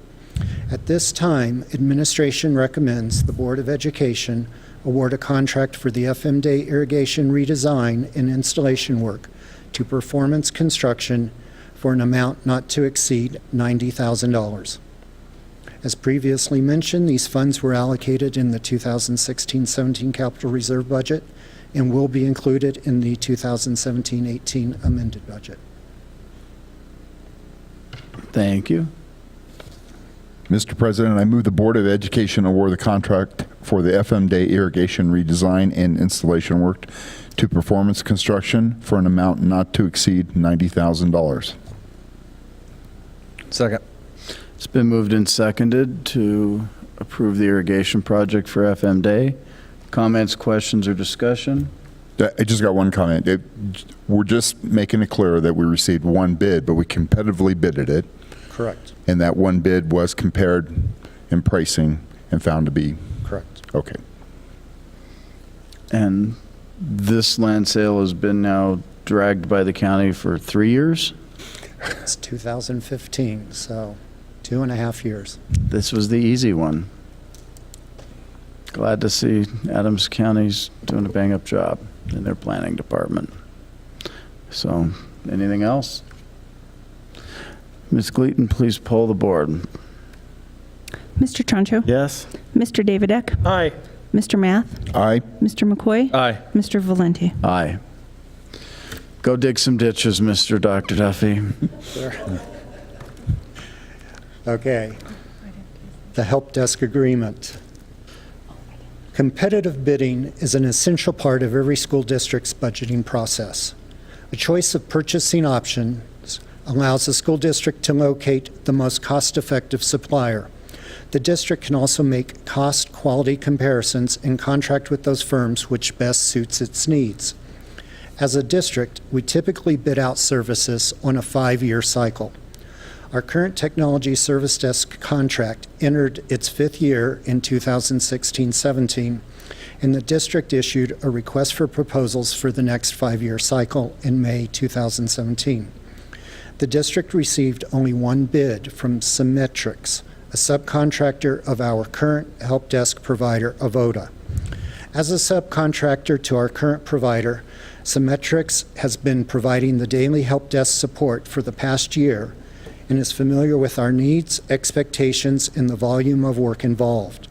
At this time, administration recommends the Board of Education award a contract for the FM Day irrigation redesign and installation work to Performance Construction for an amount not to exceed $90,000. As previously mentioned, these funds were allocated in the 2016-17 capital reserve budget and will be included in the 2017-18 amended budget. Thank you. Mr. President, I move the Board of Education award the contract for the FM Day irrigation redesign and installation work to Performance Construction for an amount not to exceed $90,000. Second. It's been moved and seconded to approve the irrigation project for FM Day. Comments, questions, or discussion? I just got one comment. We're just making it clear that we received one bid, but we competitively bidded it. Correct. And that one bid was compared in pricing and found to be Correct. okay. And this land sale has been now dragged by the county for 3 years? It's 2015, so 2.5 years. This was the easy one. Glad to see Adams County's doing a bang-up job in their planning department. So, anything else? Ms. Gleaton, please poll the board. Mr. Troncho? Yes. Mr. Davidek? Aye. Mr. Math? Aye. Mr. McCoy? Aye. Mr. Valenti? Aye. Go dig some ditches, Mr. Dr. Duffy. Okay. The help desk agreement. Competitive bidding is an essential part of every school district's budgeting process. A choice of purchasing options allows the school district to locate the most cost-effective supplier. The district can also make cost-quality comparisons and contract with those firms which best suits its needs. As a district, we typically bid out services on a 5-year cycle. Our current technology service desk contract entered its 5th year in 2016-17, and the district issued a request for proposals for the next 5-year cycle in May 2017. The district received only one bid from Symmetrics, a subcontractor of our current help desk provider, Avoda. As a subcontractor to our current provider, Symmetrics has been providing the daily help desk support for the past year and is familiar with our needs, expectations, and the volume of work involved.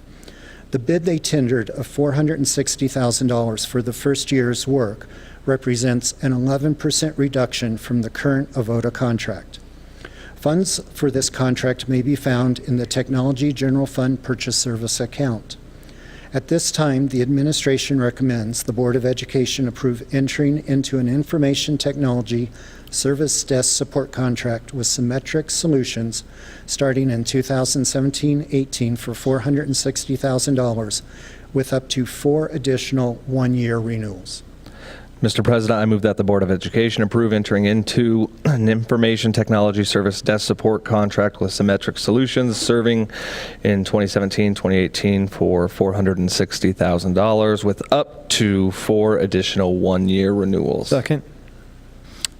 The bid they tendered of $460,000 for the first year's work represents an 11% reduction from the current Avoda contract. Funds for this contract may be found in the Technology General Fund Purchase Service account. At this time, the administration recommends the Board of Education approve entering into an information technology service desk support contract with Symmetric Solutions starting in 2017-18 for $460,000 with up to 4 additional 1-year renewals. Mr. President, I move that the Board of Education approve entering into an information technology service desk support contract with Symmetric Solutions serving in 2017-2018 for $460,000 with up to 4 additional 1-year renewals. Second.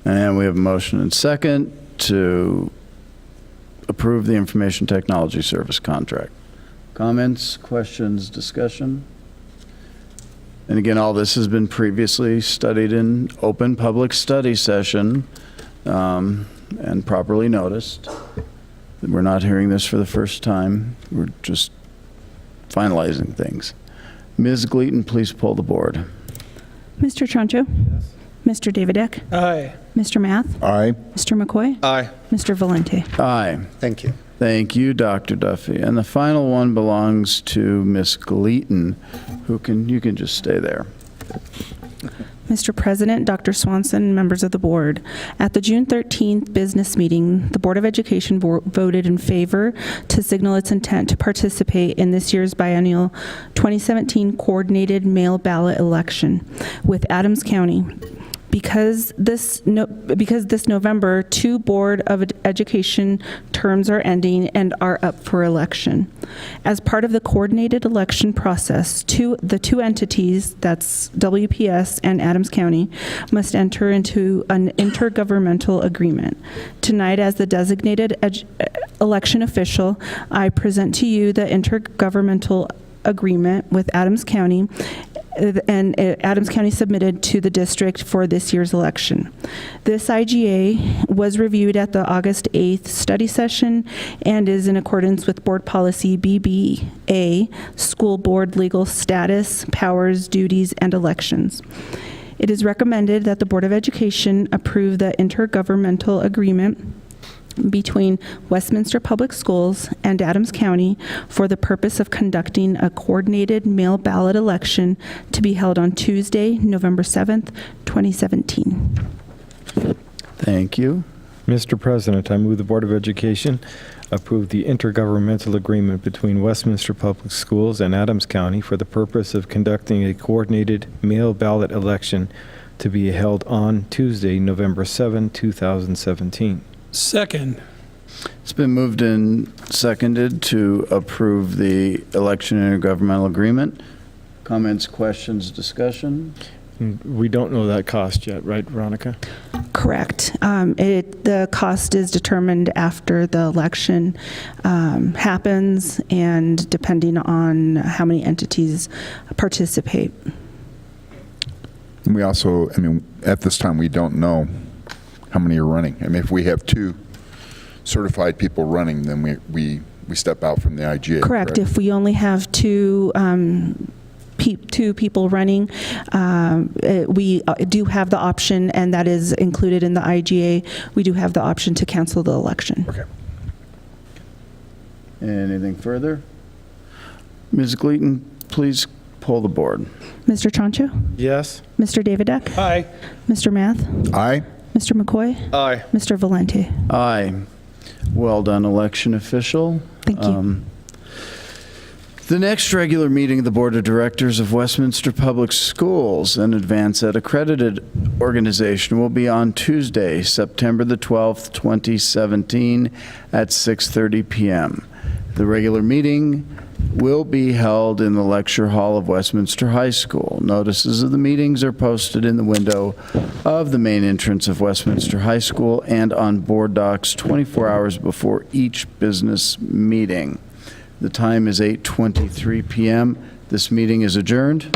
And we have a motion and second to approve the information technology service contract. Comments, questions, discussion? And again, all this has been previously studied in open public study session and properly noticed. We're not hearing this for the first time. We're just finalizing things. Ms. Gleaton, please poll the board. Mr. Troncho? Yes. Mr. Davidek? Aye. Mr. Math? Aye. Mr. McCoy? Aye. Mr. Valenti? Aye. Thank you. Thank you, Dr. Duffy. And the final one belongs to Ms. Gleaton, you can just stay there. Mr. President, Dr. Swanson, members of the board, at the June 13th business meeting, the Board of Education voted in favor to signal its intent to participate in this year's biennial 2017 coordinated mail ballot election with Adams County. Because this November, 2 Board of Education terms are ending and are up for election. As part of the coordinated election process, the two entities, that's WPS and Adams County, must enter into an intergovernmental agreement. Tonight, as the designated election official, I present to you the intergovernmental agreement with Adams County and Adams County submitted to the district for this year's election. This IGA was reviewed at the August 8th study session and is in accordance with Board Policy BBA, School Board Legal Status, Powers, Duties, and Elections. It is recommended that the Board of Education approve the intergovernmental agreement between Westminster Public Schools and Adams County for the purpose of conducting a coordinated mail ballot election to be held on Tuesday, November 7th, 2017. Thank you. Mr. President, I move the Board of Education approve the intergovernmental agreement between Westminster Public Schools and Adams County for the purpose of conducting a coordinated mail ballot election to be held on Tuesday, November 7, 2017. Second. It's been moved and seconded to approve the election intergovernmental agreement. Comments, questions, discussion? We don't know that cost yet, right, Veronica? Correct. The cost is determined after the election happens and depending on how many entities participate. We also, at this time, we don't know how many are running. If we have 2 certified people running, then we step out from the IGA. Correct. If we only have 2 people running, we do have the option, and that is included in the IGA, we do have the option to cancel the election. Okay. Anything further? Ms. Gleaton, please poll the board. Mr. Chancho? Yes. Mr. Davidak? Aye. Mr. Math? Aye. Mr. McCoy? Aye. Mr. Valente? Aye. Well done, election official. Thank you. The next regular meeting of the Board of Directors of Westminster Public Schools, an advance ed accredited organization, will be on Tuesday, September the 12th, 2017 at 6:30 p.m. The regular meeting will be held in the lecture hall of Westminster High School. Notices of the meetings are posted in the window of the main entrance of Westminster High School and on board docs 24 hours before each business meeting. The time is 8:23 p.m. This meeting is adjourned.